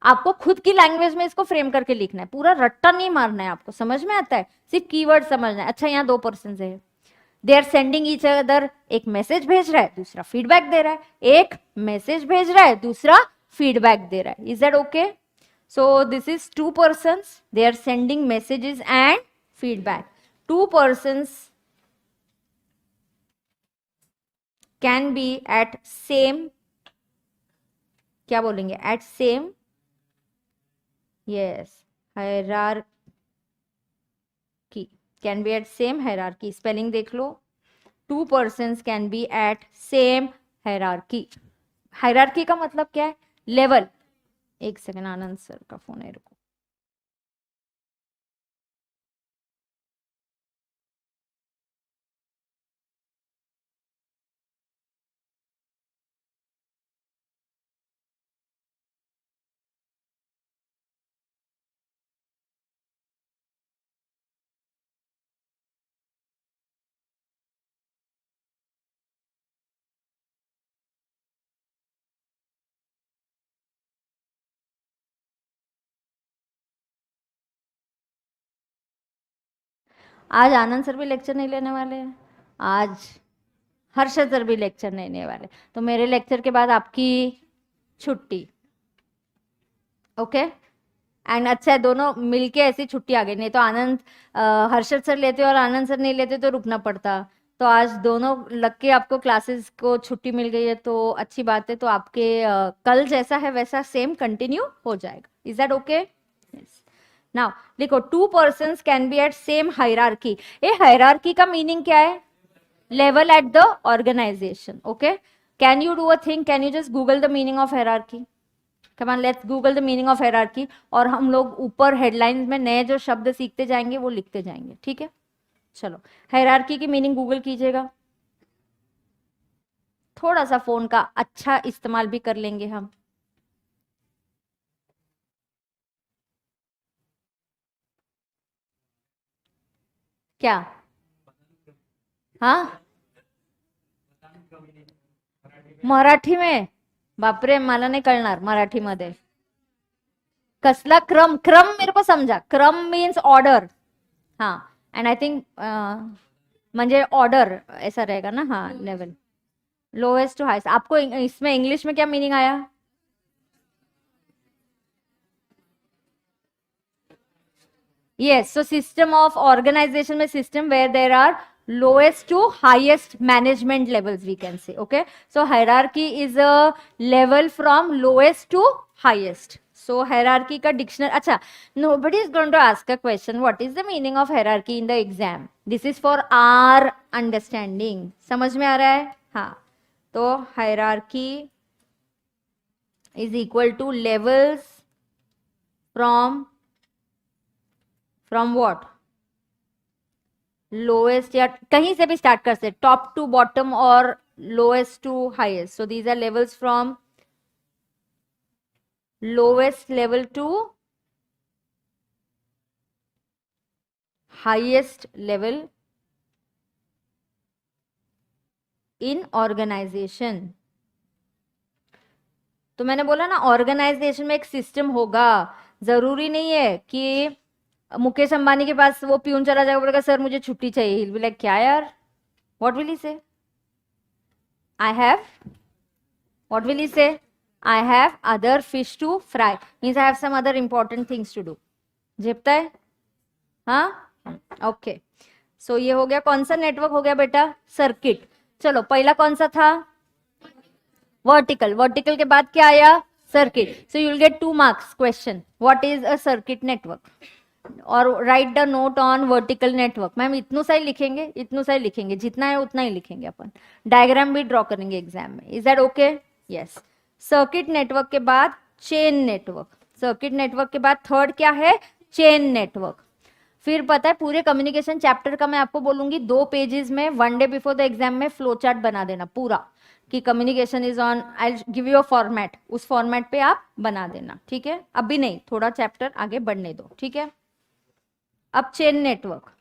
आपको खुद की लैंग्वेज में इसको फ्रेम करके लिखना है, पूरा रट्टा नहीं मारना है. आपको समझ में आता है? सिर्फ कीवर्ड समझना है. अच्छा, यहाँ दो पर्सन है, they are sending each other. एक मैसेज भेज रहा है, दूसरा फीडबैक दे रहा है. एक मैसेज भेज रहा है, दूसरा फीडबैक दे रहा है. Is that okay? So this is two persons, they are sending messages and feedback. Two persons can be at same, क्या बोलेंगे? At same, yes, hierarchy. Can be at same hierarchy. Spelling देख लो. Two persons can be at same hierarchy. Hierarchy का मतलब क्या है? Level. एक second, आनंद sir का phone है, रुको. आज आनंद सर भी लेक्चर नहीं लेने वाले हैं. आज हर्षद सर भी लेक्चर नहीं लेने वाले. तो मेरे लेक्चर के बाद आपकी छुट्टी, ओके. एंड अच्छा है, दोनों मिलके ऐसी छुट्टी आ गई. नहीं तो आनंद, हर्षद सर लेते और आनंद सर नहीं लेते तो रुकना पड़ता. तो आज दोनों लग के आपको क्लासेस को छुट्टी मिल गई है, तो अच्छी बात है. तो आपके कल जैसा है वैसा सेम कंटिन्यू हो जाएगा. Is that okay? नाउ देखो, two persons can be at same hierarchy. ये हायरार्की का मीनिंग क्या है? Level at the organisation, okay. Can you do a thing? Can you just google the meaning of hierarchy? Come on, let's google the meaning of hierarchy. और हम लोग ऊपर headlines में नए जो शब्द सीखते जाएंगे वो लिखते जाएंगे, ठीक है. चलो, हायरार्की की मीनिंग गूगल कीजिएगा. थोड़ा सा फोन का अच्छा इस्तेमाल भी कर लेंगे हम. क्या? हाँ, मराठी में बापरे, मला नाही कळणार मराठीमध्ये. कसला क्रम? क्रम मेरे को समझा, क्रम मीन्स ऑर्डर. हाँ, एंड आई थिंक म्हणजे ऑर्डर ऐसा रहेगा ना. हाँ, लेवल लोएस्ट टू हाईएस्ट. आपको इसमें इंग्लिश में क्या मीनिंग आया? Yes, so system of organization में system where there are lowest to highest management levels, we can say. Okay, so hierarchy is a level from lowest to highest. So hierarchy का dictionary. अच्छा, nobody is going to ask a question. What is the meaning of hierarchy in the exam? This is for our understanding. समझ में आ रहा है? हाँ, तो hierarchy is equal to levels from what? Lowest, या कहीं से भी स्टार्ट कर सकते, टॉप टू बॉटम और lowest to highest. So these are levels from lowest level to highest level in organisation. तो मैंने बोला ना, ऑर्गेनाइजेशन में एक सिस्टम होगा. जरूरी नहीं है कि मुकेश अंबानी के पास वो प्यून चला जाएगा, बोलेगा सर मुझे छुट्टी चाहिए. He'll be like, क्या यार? What will he say? I have. What will he say? I have other fish to fry. Means I have some other important things to do. झेपता है? हाँ, ओके. सो ये हो गया. कौन सा नेटवर्क हो गया बेटा? सर्किट. चलो, पहला कौन सा था? वर्टिकल. वर्टिकल के बाद क्या आया? Circuit. So you will get 2 marks question. What is a circuit network? और write the note on vertical network. Ma'am इतनों सा ही लिखेंगे, इतनों सा ही लिखेंगे, जितना है उतना ही लिखेंगे अपन. डायग्राम भी ड्रॉ करेंगे एग्जाम में. Is that okay? Yes. Circuit network के बाद चेन नेटवर्क. सर्किट नेटवर्क के बाद थर्ड क्या है? Chain network. फिर पता है, पूरे कम्युनिकेशन चैप्टर का मैं आपको बोलूंगी 2 पेजेस में 1 डे बिफोर द एग्जाम में फ्लो चार्ट बना देना पूरा, कि communication is on. I give you a format, उस फॉर्मेट पे आप बना देना. ठीक है, अभी नहीं, थोड़ा चैप्टर आगे बढ़ने दो. ठीक है. अब चेन नेटवर्क.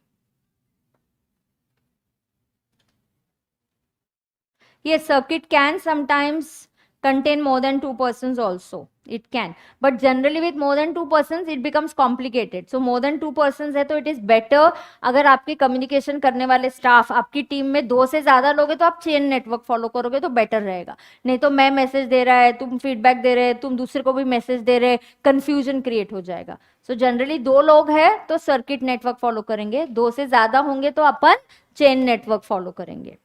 ये circuit can sometimes contain more than 2 persons also. It can, but generally with more than 2 persons it becomes complicated. So more than 2 persons है तो it is better, अगर आपके कम्युनिकेशन करने वाले स्टाफ आपकी टीम में 2 से ज्यादा लोग हैं तो आप चेन नेटवर्क फॉलो करोगे तो बेटर रहेगा. नहीं तो मैं मैसेज दे रहा है, तुम फीडबैक दे रहे, तुम दूसरे को भी मैसेज दे रहे, कंफ्यूजन क्रिएट हो जाएगा. सो जनरली 2 लोग हैं तो सर्किट नेटवर्क फॉलो करेंगे, 2 से ज्यादा होंगे तो अपन चेन नेटवर्क फॉलो करेंगे.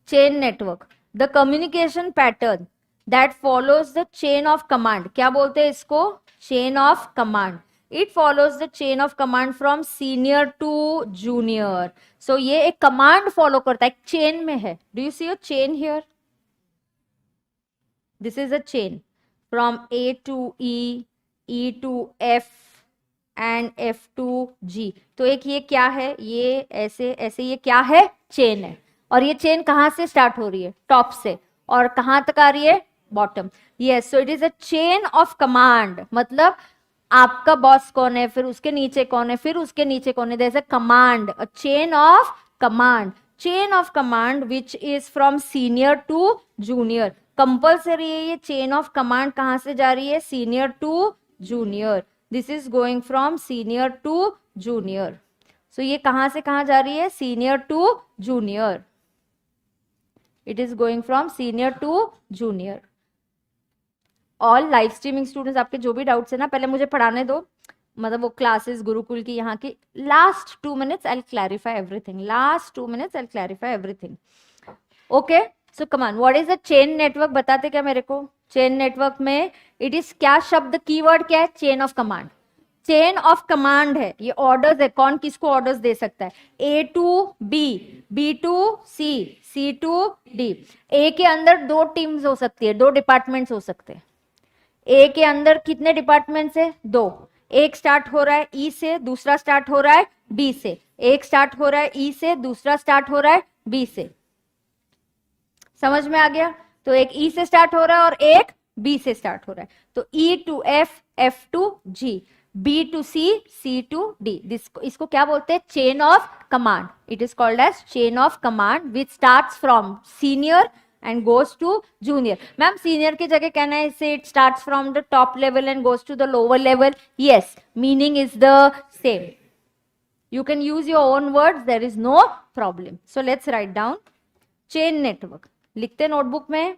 Chain network, the communication pattern that follows the chain of command. क्या बोलते हैं इसको? chain of command. It follows the chain of command from senior to junior. So ये एक command follow करता है, एक chain में है. Do you see a chain here? This is a chain from A to E, E to F and F to G. तो एक ये क्या है? ये ऐसे ऐसे, ये क्या है? चेन है. और ये चेन कहां से स्टार्ट हो रही है? टॉप से. और कहां तक आ रही है? Bottom. Yes, so it is a chain of command. मतलब आपका बॉस कौन है, फिर उसके नीचे कौन है, फिर उसके नीचे कौन है. There is a command, a chain of command. Chain of command which is from senior to junior. Compulsory है ये चेन ऑफ कमांड. कहां से जा रही है? Senior to junior. This is going from senior to junior. So ये कहां से कहां जा रही है? Senior to junior. It is going from senior to junior. All live streaming students, आपके जो भी डाउट्स है ना, पहले मुझे पढ़ाने दो. मतलब वो क्लासेस गुरुकुल की यहाँ की. Last 2 minutes I'll clarify everything. Last 2 minutes I'll clarify everything. Okay, so come on. What is a chain network? बताते क्या मेरे को? Chain network में it is क्या शब्द, कीवर्ड क्या है? Chain of command. Chain of command है. ये ऑर्डर्स है, कौन किसको ऑर्डर्स दे सकता है? A to B, B to C, C to D. A के अंदर 2 टीम्स हो सकती है, 2 डिपार्टमेंट्स हो सकते हैं. ए के अंदर कितने डिपार्टमेंट्स है? 2. एक स्टार्ट हो रहा है ई से, दूसरा स्टार्ट हो रहा है बी से. एक स्टार्ट हो रहा है ई से, दूसरा स्टार्ट हो रहा है बी से. समझ में आ गया? तो एक ई से स्टार्ट हो रहा है और एक बी से स्टार्ट हो रहा है. तो E to F, F to G, B to C, C to D. इसको क्या बोलते हैं? Chain of command. It is called as chain of command which starts from senior and goes to junior. Ma'am, senior की जगह can I say it starts from the top level and goes to the lower level? Yes, meaning is the same. You can use your own words, there is no problem. So let's write down chain network. लिखते notebook में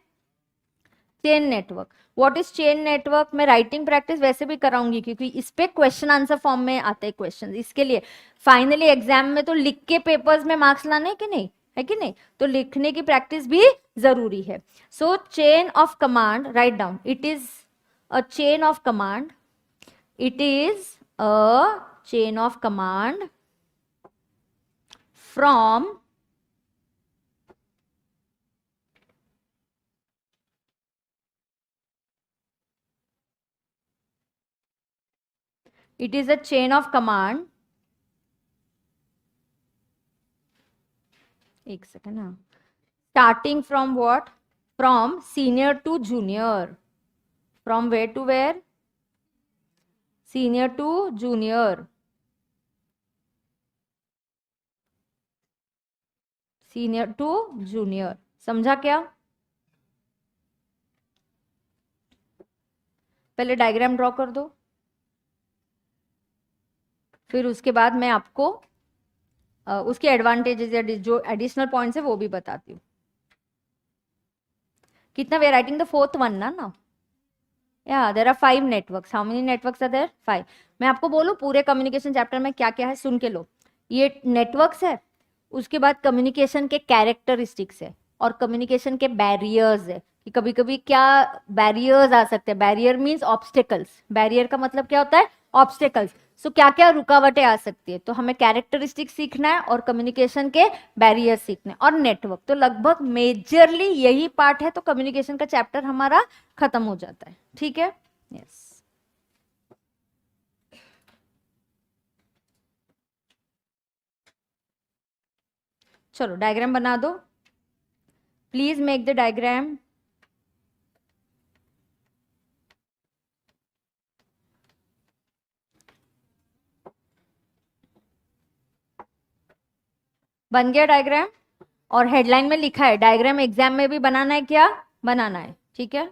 chain network. What is chain network? मैं writing practice वैसे भी कराऊंगी क्योंकि इस पे question answer form में आते हैं क्वेश्चन. इसके लिए फाइनली एग्जाम में तो लिख के पेपर्स में मार्क्स लाने कि नहीं, है कि नहीं? तो लिखने की प्रैक्टिस भी जरूरी है. So chain of command, right down. It is a chain of command. It is a chain of command from it is a chain of command. एक सेकंड. हाँ, starting from what? From senior to junior. From where to where? Senior to junior. Senior to junior. समझा क्या? पहले diagram draw कर दो, फिर उसके बाद मैं आपको उसके एडवांटेजेस या जो एडिशनल पॉइंट्स है वो भी बताती हूँ. कितना we are writing the fourth one ना? या there are 5 networks. How many networks are there? 5. मैं आपको बोलूं पूरे कम्युनिकेशन चैप्टर में क्या क्या है, सुन के लो. ये नेटवर्क्स है, उसके बाद कम्युनिकेशन के कैरेक्टरिस्टिक्स है और कम्युनिकेशन के बैरियर्स है कि कभी कभी क्या बैरियर्स आ सकते हैं. Barrier means obstacles. बैरियर का मतलब क्या होता है? ऑब्स्टेकल्स. सो क्या क्या रुकावटें आ सकती है, तो हमें कैरेक्टरिस्टिक्स सीखना है और कम्युनिकेशन के बैरियर सीखने और नेटवर्क. तो लगभग मेजरली यही पार्ट है, तो कम्युनिकेशन का चैप्टर हमारा खत्म हो जाता है. ठीक है? यस. चलो डायग्राम बना दो. Please make the diagram. बन गया डायग्राम? और हेडलाइन में लिखा है डायग्राम एग्जाम में भी बनाना है. क्या बनाना है? ठीक है.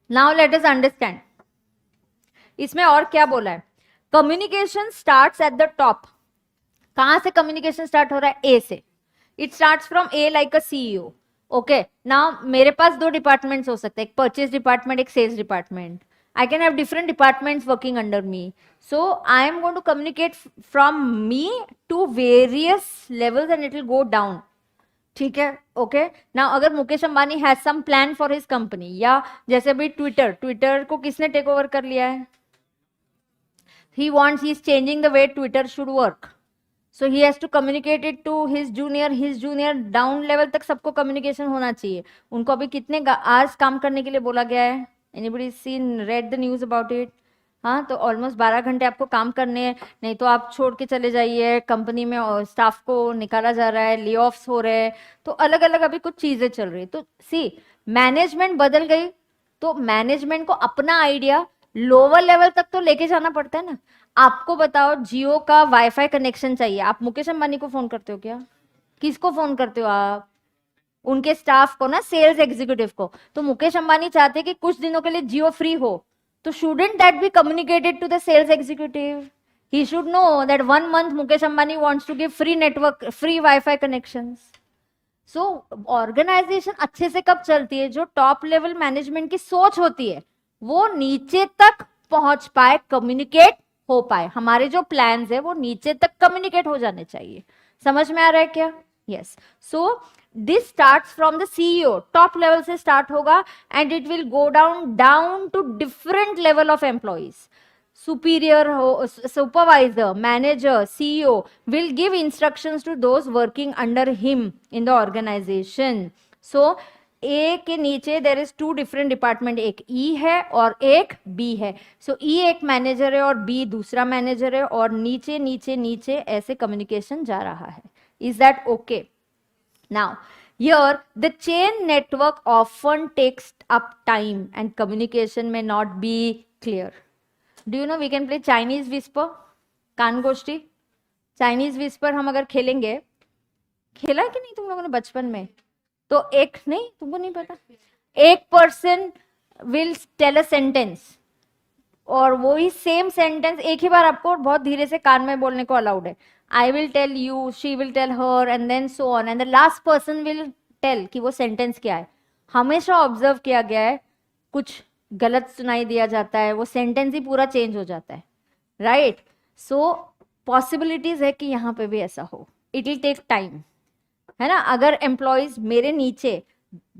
Now let us understand. इसमें और क्या बोला है? Communication starts at the top. कहां से कम्युनिकेशन स्टार्ट हो रहा है? ए से. It starts from A like a CEO. Okay, now मेरे पास 2 डिपार्टमेंट्स हो सकते हैं, एक परचेज डिपार्टमेंट, एक sales department. I can have different departments working under me. So I am going to communicate from me to various levels and it will go down. ठीक है? Okay. Now अगर Mukesh Ambani has some plan for his company, या जैसे भी Twitter को किसने take over कर लिया है? he is changing the way Twitter should work. So he has to communicate it to his junior down level तक सबको communication होना चाहिए. उनको अभी कितने आज काम करने के लिए बोला गया है? Anybody read the news about it? हाँ, तो ऑलमोस्ट 12 घंटे आपको काम करने हैं, नहीं तो आप छोड़ के चले जाइए. कंपनी में स्टाफ को निकाला जा रहा है, ले ऑफ्स हो रहे हैं, तो अलग अलग अभी कुछ चीजें चल रही. तो सी मैनेजमेंट बदल गई, तो मैनेजमेंट को अपना आइडिया लोअर लेवल तक तो लेके जाना पड़ता है ना. आपको बताओ, जियो का वाईफाई कनेक्शन चाहिए, आप मुकेश अंबानी को फोन करते हो क्या? किसको फोन करते हो आप? उनके स्टाफ को ना, सेल्स एग्जीक्यूटिव को. तो मुकेश अंबानी चाहते हैं कि कुछ दिनों के लिए जियो फ्री हो, तो shouldn't that be communicated to the sales executive? He should know that 1 month Mukesh Ambani wants to give free network, free Wi-Fi connections. So organization अच्छे से कब चलती है? जो टॉप लेवल मैनेजमेंट की सोच होती है वो नीचे तक पहुंच पाए, कम्युनिकेट हो पाए. हमारे जो प्लान्स है वो नीचे तक कम्युनिकेट हो जाने चाहिए. समझ में आ रहा है क्या? Yes. So this starts from the CEO, top level से start होगा and it will go down to different level of employees. Superior supervisor, manager, CEO will give instructions to those working under him in the organization. So A के नीचे there is 2 different department, एक E है और एक B है. So E एक manager है और B दूसरा मैनेजर है, और नीचे नीचे नीचे ऐसे कम्युनिकेशन जा रहा है. Is that okay? Now Here, the chain network often takes up time and communication may not be clear. Do you know we can play Chinese whisper? कान गोष्ठी, चाइनीज विस्पर हम अगर खेलेंगे, खेला है कि नहीं तुम लोगों ने बचपन में? तो एक, नहीं तुमको नहीं पता, एक person will tell a sentence और वही सेम सेंटेंस एक ही बार आपको बहुत धीरे से कान में बोलने को अलाउड है. I will tell you, she will tell her and then so on and the last person will tell कि वो सेंटेंस क्या है. हमेशा ऑब्जर्व किया गया है, कुछ गलत सुनाई दिया जाता है, वो सेंटेंस ही पूरा चेंज हो जाता है, राइट? सो पॉसिबिलिटीज है कि यहाँ पे भी ऐसा हो. इट विल टेक टाइम, है ना. अगर एम्प्लॉयज मेरे नीचे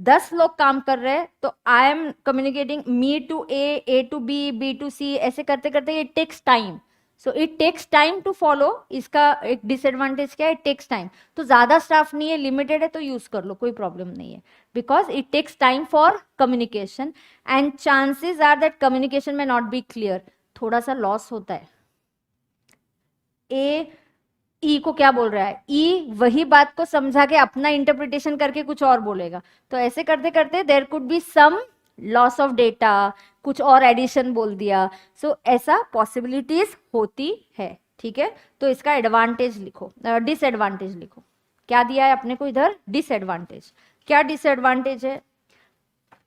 10 लोग काम कर रहे हैं तो I am communicating me to A to B, B to C, ऐसे करते करते it takes time. So it takes time to follow. इसका एक डिसएडवांटेज क्या है? It takes time. तो ज्यादा स्टाफ नहीं है, लिमिटेड है तो यूज कर लो, कोई प्रॉब्लम नहीं है, because it takes time for communication and chances are that communication may not be clear. थोड़ा सा लॉस होता है. ए ई को क्या बोल रहा है, ई वही बात को समझा के अपना इंटरप्रिटेशन करके कुछ और बोलेगा. तो ऐसे करते करते there could be some loss of data, कुछ और एडिशन बोल दिया. सो ऐसा पॉसिबिलिटीज होती है, ठीक है. तो इसका एडवांटेज लिखो, डिसएडवांटेज लिखो. क्या दिया है अपने को इधर? डिसएडवांटेज. क्या डिसएडवांटेज है?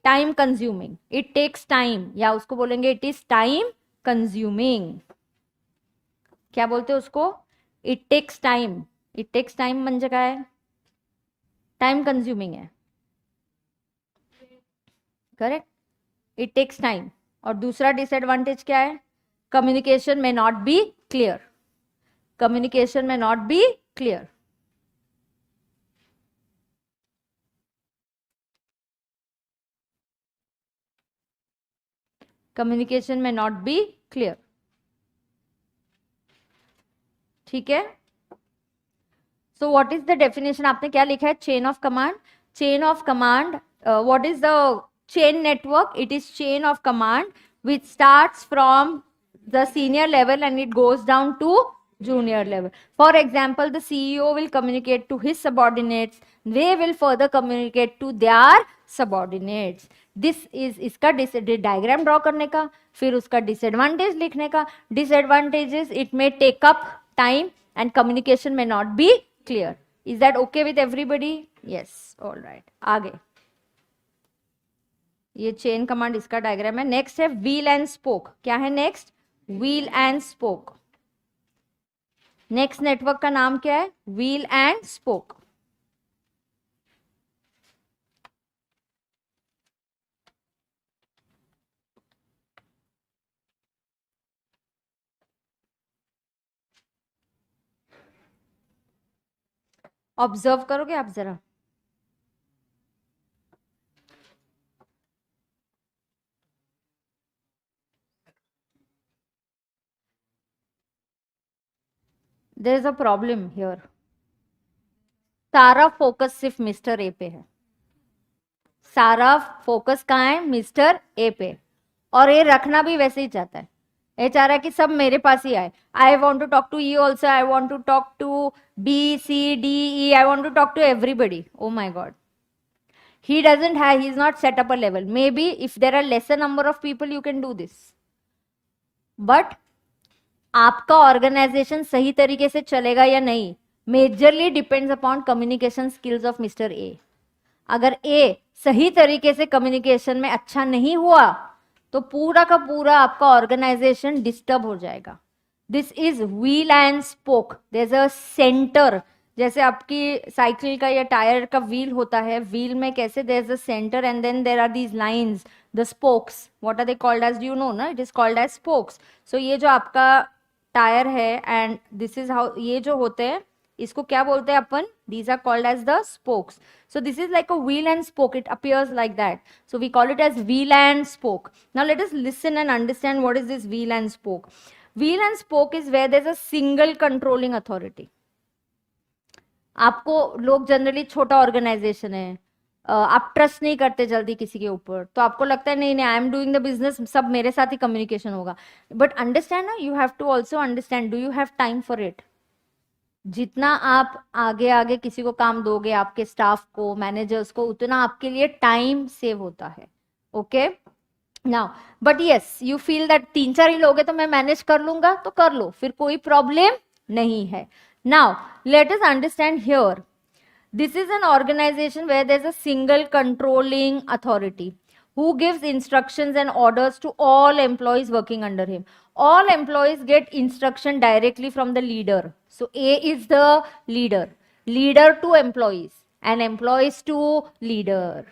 Time consuming. It takes time, या उसको बोलेंगे इट इज टाइम कंज्यूमिंग. क्या बोलते हैं उसको? It takes time. It takes time म्हणजे काय? टाइम कंज्यूमिंग है, करेक्ट. It takes time. और दूसरा डिसएडवांटेज क्या है? Communication may not be clear. Communication may not be clear. Communication may not be clear, ठीक है. So what is the definition? आपने क्या लिखा है? Chain of command. Chain of command, what is the chain network? It is chain of command which starts from the senior level and it goes down to junior level. For example, the CEO will communicate to his subordinates, they will further communicate to their subordinates. This is इसका diagram draw करने का, फिर उसका disadvantage लिखने का. Disadvantages, it may take up time and communication may not be clear. Is that okay with everybody? Yes, all right. आगे ये chain command, इसका डायग्राम है. नेक्स्ट है व्हील एंड स्पोक. क्या है next? Wheel and spoke. Next network का नाम क्या है? Wheel and spoke. ऑब्जर्व करोगे आप जरा? There is a problem here. सारा फोकस सिर्फ मिस्टर ए पे है. सारा फोकस कहाँ है? मिस्टर ए पे. और ये रखना भी वैसे ही चाहता है. ये चाह रहा है कि सब मेरे पास ही आए. I want to talk to E also, I want to talk to B C D E, I want to talk to everybody. Oh my God. He doesn't have, he's not set up a level. Maybe if there are lesser number of people, you can do this. But आपका organisation सही तरीके से चलेगा या नहीं, majorly depends upon communication skills of mister A. अगर ए सही तरीके से कम्युनिकेशन में अच्छा नहीं हुआ तो पूरा का पूरा आपका ऑर्गेनाइजेशन डिस्टर्ब हो जाएगा. This is wheel and spoke. There is a centre. जैसे आपकी साइकिल का या टायर का व्हील होता है, व्हील में कैसे there is a centre and then there are these lines, the spokes. What are they called as? You know ना, it is called as spokes. So ये जो आपका टायर है एंड दिस इज हाउ, ये जो होते हैं इसको क्या बोलते हैं अपन? These are called as the spokes. So this is like a wheel and spoke. It appears like that. So we call it as wheel and spoke. Now let us listen and understand what is this wheel and spoke. Wheel and spoke is where there's a single controlling authority. आपको लोग generally, छोटा organisation है, आप trust नहीं करते जल्दी किसी के ऊपर, तो आपको लगता है नहीं नहीं I am doing the business, सब मेरे साथ ही कम्युनिकेशन होगा. बट अंडरस्टैंड ना, you have to also understand, do you have time for it? जितना आप आगे आगे किसी को काम दोगे, आपके स्टाफ को, मैनेजर्स को, उतना आपके लिए टाइम सेव होता है. Okay. Now but yes, you feel that 3-4 ही लोग हैं तो मैं मैनेज कर लूंगा, तो कर लो, फिर कोई प्रॉब्लम नहीं है. Now let us understand here. This is an organization where there's a single controlling authority who gives instructions and orders to all employees working under him. All employees get instruction directly from the leader. So A is the leader, leader to employees, and employees to leader.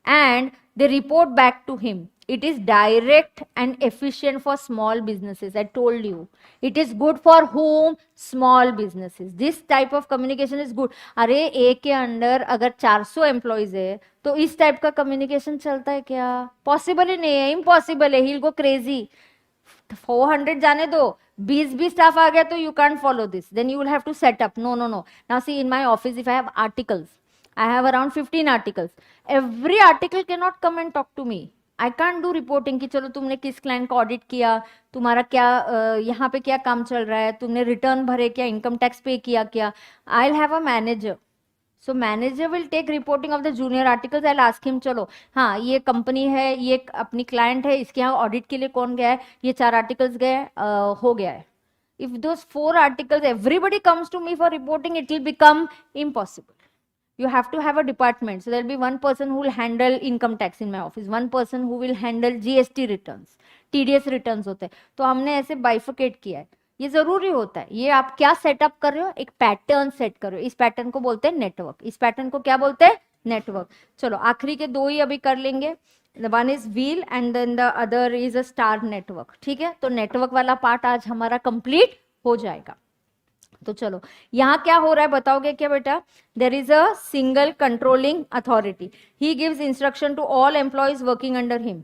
And they report back to him. It is direct and efficient for small businesses. I told you. It is good for whom? Small businesses. This type of communication is good. अरे ए के under अगर 400 employees है तो इस type का communication चलता है क्या? पॉसिबल ही नहीं है, इम्पॉसिबल है. He will go crazy. 400 जाने दो, 20 स्टाफ आ गया तो you can't follow this, then you will have to set up. No no no. Now see in my office, if I have articles, I have around 15 articles. Every article cannot come and talk to me. I can't do reporting कि चलो तुमने किस client को audit किया, तुम्हारा क्या यहाँ पे क्या काम चल रहा है, तुमने रिटर्न भरे क्या, इनकम टैक्स पे किया क्या. I'll have a manager. So manager will take reporting of the junior articles. I'll ask him, चलो हाँ ये कंपनी है, ये अपनी क्लाइंट है, इसके यहाँ ऑडिट के लिए कौन गया है, ये 4 आर्टिकल्स गए, हो गया है. If those 4 articles everybody comes to me for reporting, it will become impossible. You have to have a department. So there'll be one person who will handle income tax in my office, one person who will handle GST returns, TDS returns होते हैं. तो हमने ऐसे बाइफिकेट किया है. ये जरूरी होता है. ये आप क्या सेटअप कर रहे हो, एक पैटर्न सेट कर रहे हो. इस पैटर्न को बोलते हैं नेटवर्क. इस पैटर्न को क्या बोलते हैं? नेटवर्क. चलो आखिरी के 2 ही अभी कर लेंगे. One is wheel and then the other is a star network. ठीक है, तो नेटवर्क वाला पार्ट आज हमारा कंप्लीट हो जाएगा. तो चलो यहां क्या हो रहा है बताओगे क्या बेटा? There is a single controlling authority. He gives instruction to all employees working under him.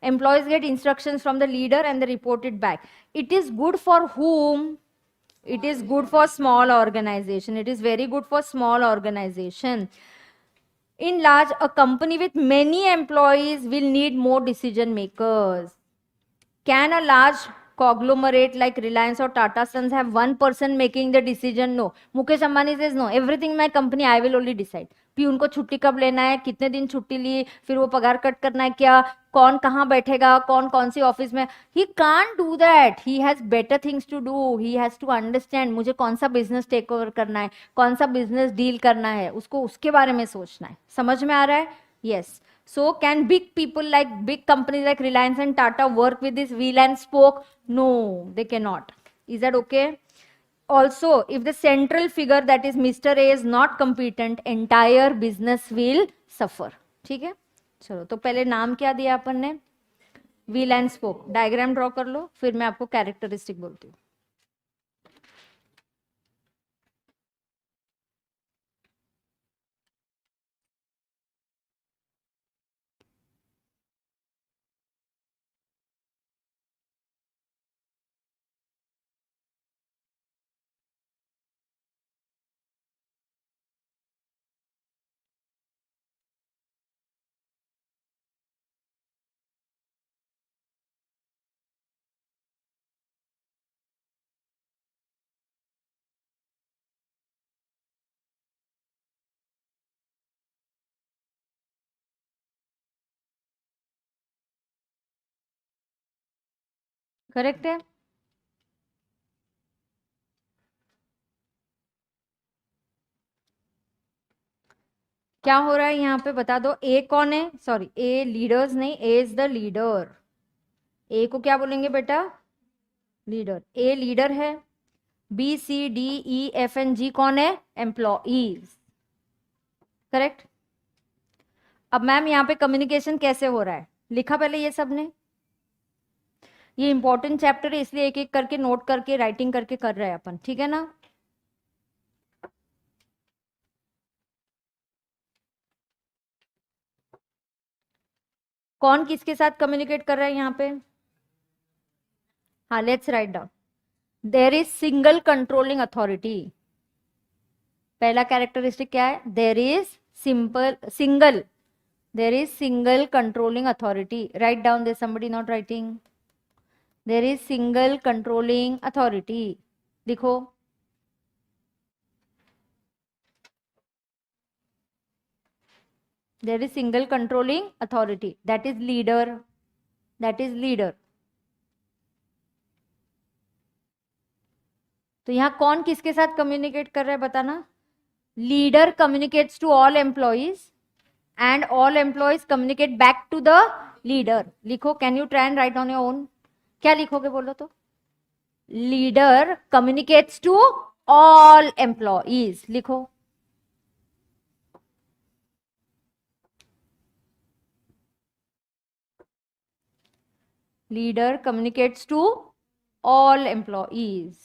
Employees get instructions from the leader and they report it back. It is good for whom? It is good for small organization. It is very good for small organization. In large, a company with many employees will need more decision makers. Can a large conglomerate like Reliance or Tata Sons have one person making the decision? No. Mukesh Ambani says no. Everything in my company I will only decide. Peon को छुट्टी कब लेना है, कितने दिन छुट्टी ली, फिर वो पगार कट करना है क्या, कौन कहाँ बैठेगा, कौन कौन सी ऑफिस में. He can't do that. He has better things to do. He has to understand मुझे कौन सा बिजनेस टेक ओवर करना है, कौन सा बिजनेस डील करना है, उसको उसके बारे में सोचना है. समझ में आ रहा है? Yes. So can big people like big companies like Reliance and Tata work with this wheel and spoke? No, they cannot. Is that okay? Also, if the central figure that is Mr. A is not competent, entire business will suffer. ठीक है, चलो तो पहले नाम क्या दिया अपन ने? Wheel and spoke. Diagram draw कर लो, फिर मैं आपको कैरेक्टरिस्टिक बोलती हूँ. करेक्ट है? क्या हो रहा है यहाँ पे बता दो. ए कौन है? सॉरी, ए लीडर्स नहीं, A is the leader. A को क्या बोलेंगे बेटा? लीडर. ए लीडर है. B C D E F N G कौन है? एम्प्लॉइज. करेक्ट. अब मैम यहाँ पे कम्युनिकेशन कैसे हो रहा है लिखा पहले ये सब ने. ये इंपॉर्टेंट चैप्टर है इसलिए एक एक करके नोट करके राइटिंग करके कर रहे हैं अपन. ठीक है ना? कौन किसके साथ कम्युनिकेट कर रहा है यहाँ पे? हाँ, let's write down. There is single controlling authority. पहला कैरेक्टरिस्टिक क्या है? There is single. There is single controlling authority. Write down. There somebody not writing. There is single controlling authority. लिखो. There is single controlling authority, that is leader. That is leader. तो यहां कौन किसके साथ communicate कर रहा है बताना? Leader communicates to all employees and all employees communicate back to the leader. लिखो, can you try and write on your own? क्या लिखोगे बोलो तो? Leader communicates to all employees. लिखो. Leader communicates to all employees.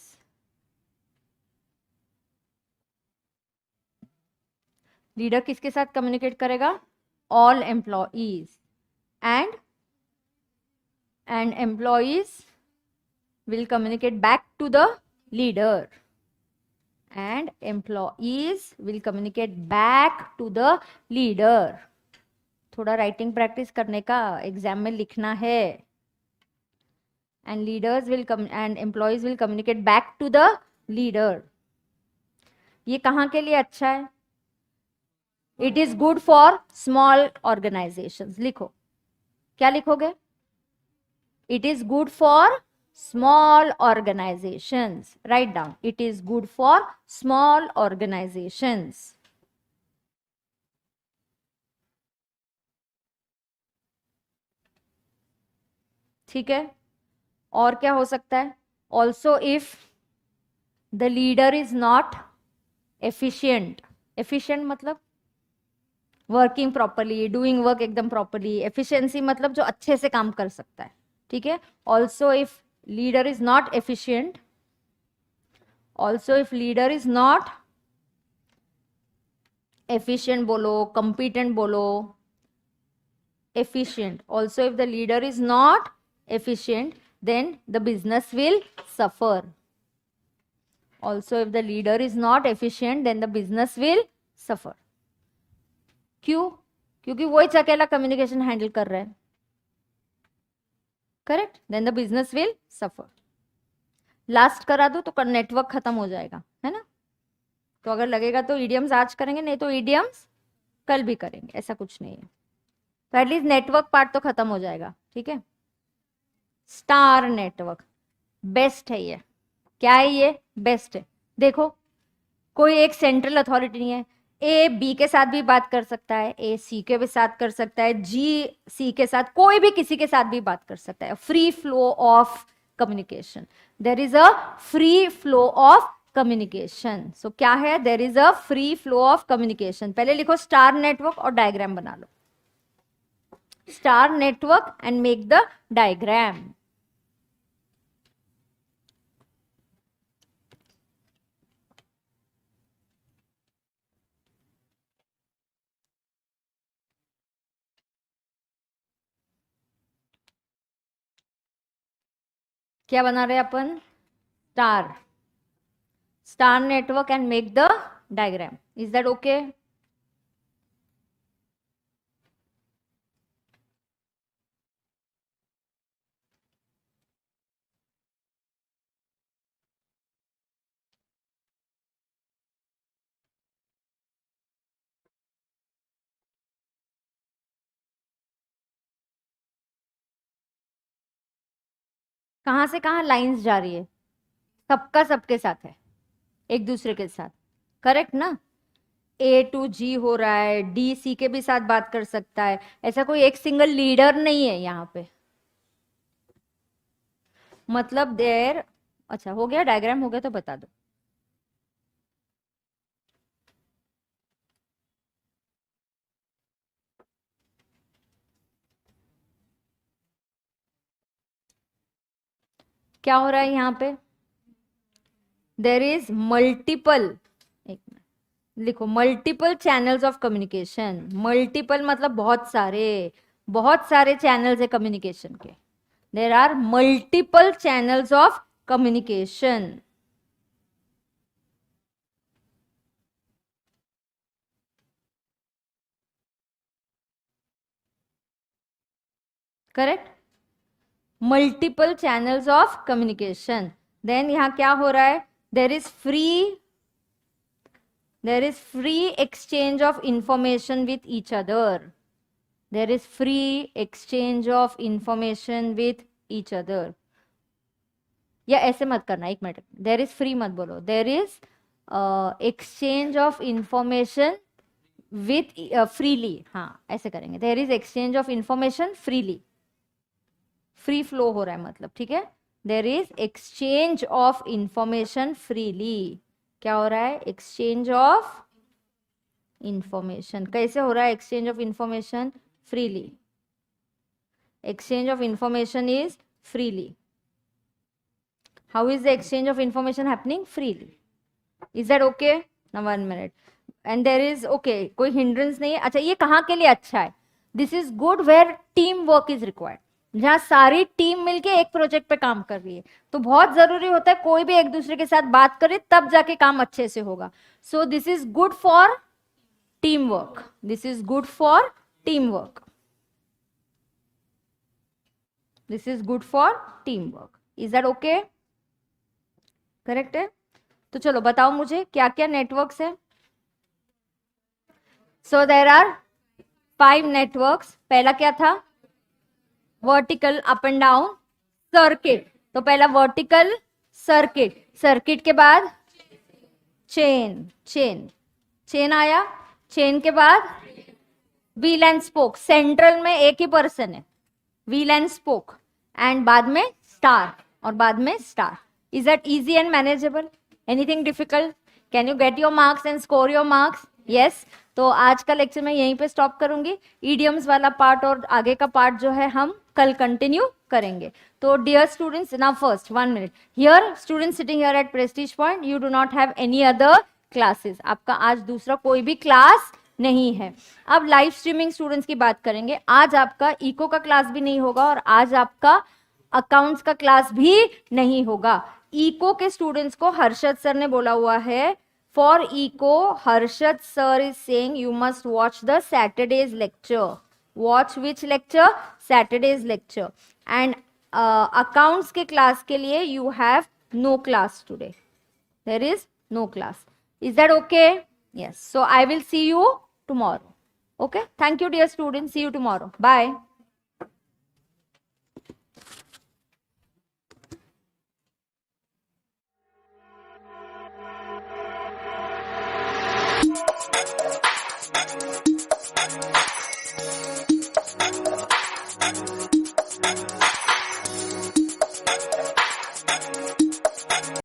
Leader किसके साथ communicate करेगा? All employees. And employees will communicate back to the leader. And employees will communicate back to the leader. थोड़ा writing practice करने का, exam में लिखना है. And leaders will come and employees will communicate back to the leader. ये कहाँ के लिए अच्छा है? It is good for small organizations. लिखो. क्या लिखोगे? It is good for small organizations. Write down. It is good for small organizations. ठीक है. और क्या हो सकता है? Also if the leader is not efficient. Efficient मतलब वर्किंग प्रॉपरली, डूइंग वर्क एकदम प्रॉपरली. एफिशिएंसी मतलब जो अच्छे से काम कर सकता है. ठीक है. Also if leader is not efficient, also if leader is not efficient बोलो, competent बोलो, efficient. Also if the leader is not efficient, then the business will suffer. Also if the leader is not efficient, then the business will suffer. क्यों? क्योंकि वो ही अकेला communication handle कर रहा है. Correct. Then the business will suffer. Last करा दो तो नेटवर्क खत्म हो जाएगा, है ना? तो अगर लगेगा तो ईडियम्स आज करेंगे, नहीं तो ईडियम्स कल भी करेंगे, ऐसा कुछ नहीं है. तो एटलीस्ट नेटवर्क पार्ट तो खत्म हो जाएगा. ठीक है. स्टार नेटवर्क बेस्ट है ये. क्या है ये? बेस्ट है. देखो, कोई एक सेंट्रल अथॉरिटी नहीं है. ए बी के साथ भी बात कर सकता है, ए सी के भी साथ कर सकता है, जी सी के साथ, कोई भी किसी के साथ भी बात कर सकता है. Free flow of communication. There is a free flow of communication. So क्या है? There is a free flow of communication. पहले लिखो स्टार नेटवर्क और डायग्राम बना लो. Star network and make the diagram. क्या बना रहे अपन? Star. Star network and make the diagram. Is that okay? कहां से कहां लाइंस जा रही है? सबका सबके साथ है, एक दूसरे के साथ. करेक्ट ना? ए टू जी हो रहा है, डी सी के भी साथ बात कर सकता है. ऐसा कोई एक सिंगल लीडर नहीं है यहाँ पे. मतलब देर. अच्छा हो गया? डायग्राम हो गया तो बता दो. क्या हो रहा है यहाँ पे? There is multiple. एक मिनट लिखो. Multiple channels of communication. Multiple मतलब बहुत सारे, बहुत सारे चैनल्स है कम्युनिकेशन के. There are multiple channels of communication. Correct. Multiple channels of communication. Then यहां क्या हो रहा है? There is free There is free exchange of information with each other. There is free exchange of information with each other. या ऐसे मत करना, एक मिनट, देर इज फ्री मत बोलो, there is exchange of information with freely, हाँ ऐसे करेंगे, there is exchange of information freely, free flow हो रहा है मतलब, ठीक है, there is exchange of information freely, क्या हो रहा है, एक्सचेंज ऑफ इंफॉर्मेशन, कैसे हो रहा है exchange of information, freely, exchange of information is freely. How is the exchange of information happening? Freely. Is that okay? Now 1 minute. And there is, okay, कोई hindrance नहीं है. अच्छा, ये कहाँ के लिए अच्छा है? This is good where team work is required. जहाँ सारी टीम मिलके एक प्रोजेक्ट पे काम कर रही है, तो बहुत जरूरी होता है कोई भी एक दूसरे के साथ बात करे, तब जाके काम अच्छे से होगा. So this is good for teamwork. This is good for teamwork. This is good for teamwork. Is that okay? Correct है. तो चलो बताओ मुझे क्या क्या नेटवर्क्स है. सो देर आर 5 नेटवर्क्स. पहला क्या था, vertical up and down circuit. तो पहला वर्टिकल सर्किट, सर्किट के बाद चेन, चेन, चेन आया, चेन के बाद व्हील एंड स्पोक, सेंट्रल में एक ही पर्सन है, व्हील एंड स्पोक, एंड बाद में स्टार, और बाद में star. Is that easy and manageable? Anything difficult? Can you get your marks and score your marks? Yes. तो आज का लेक्चर मैं यहीं पे स्टॉप करूंगी. idioms वाला पार्ट और आगे का पार्ट जो है हम कल कंटिन्यू करेंगे. तो dear students, now first 1 minute. Here students sitting here at Prestige Point, you do not have any other classes. आपका आज दूसरा कोई भी क्लास नहीं है. अब लाइव स्ट्रीमिंग स्टूडेंट्स की बात करेंगे. आज आपका इको का क्लास भी नहीं होगा और आज आपका अकाउंट्स का क्लास भी नहीं होगा. इको के स्टूडेंट्स को हर्षद सर ने बोला हुआ है, for eco Harshad sir is saying you must watch the Saturday's lecture. Watch which lecture? Saturday's lecture. And accounts के क्लास के लिए you have no class today. There is no class. Is that okay? Yes. So I will see you tomorrow. Okay, thank you dear students, see you tomorrow. Bye.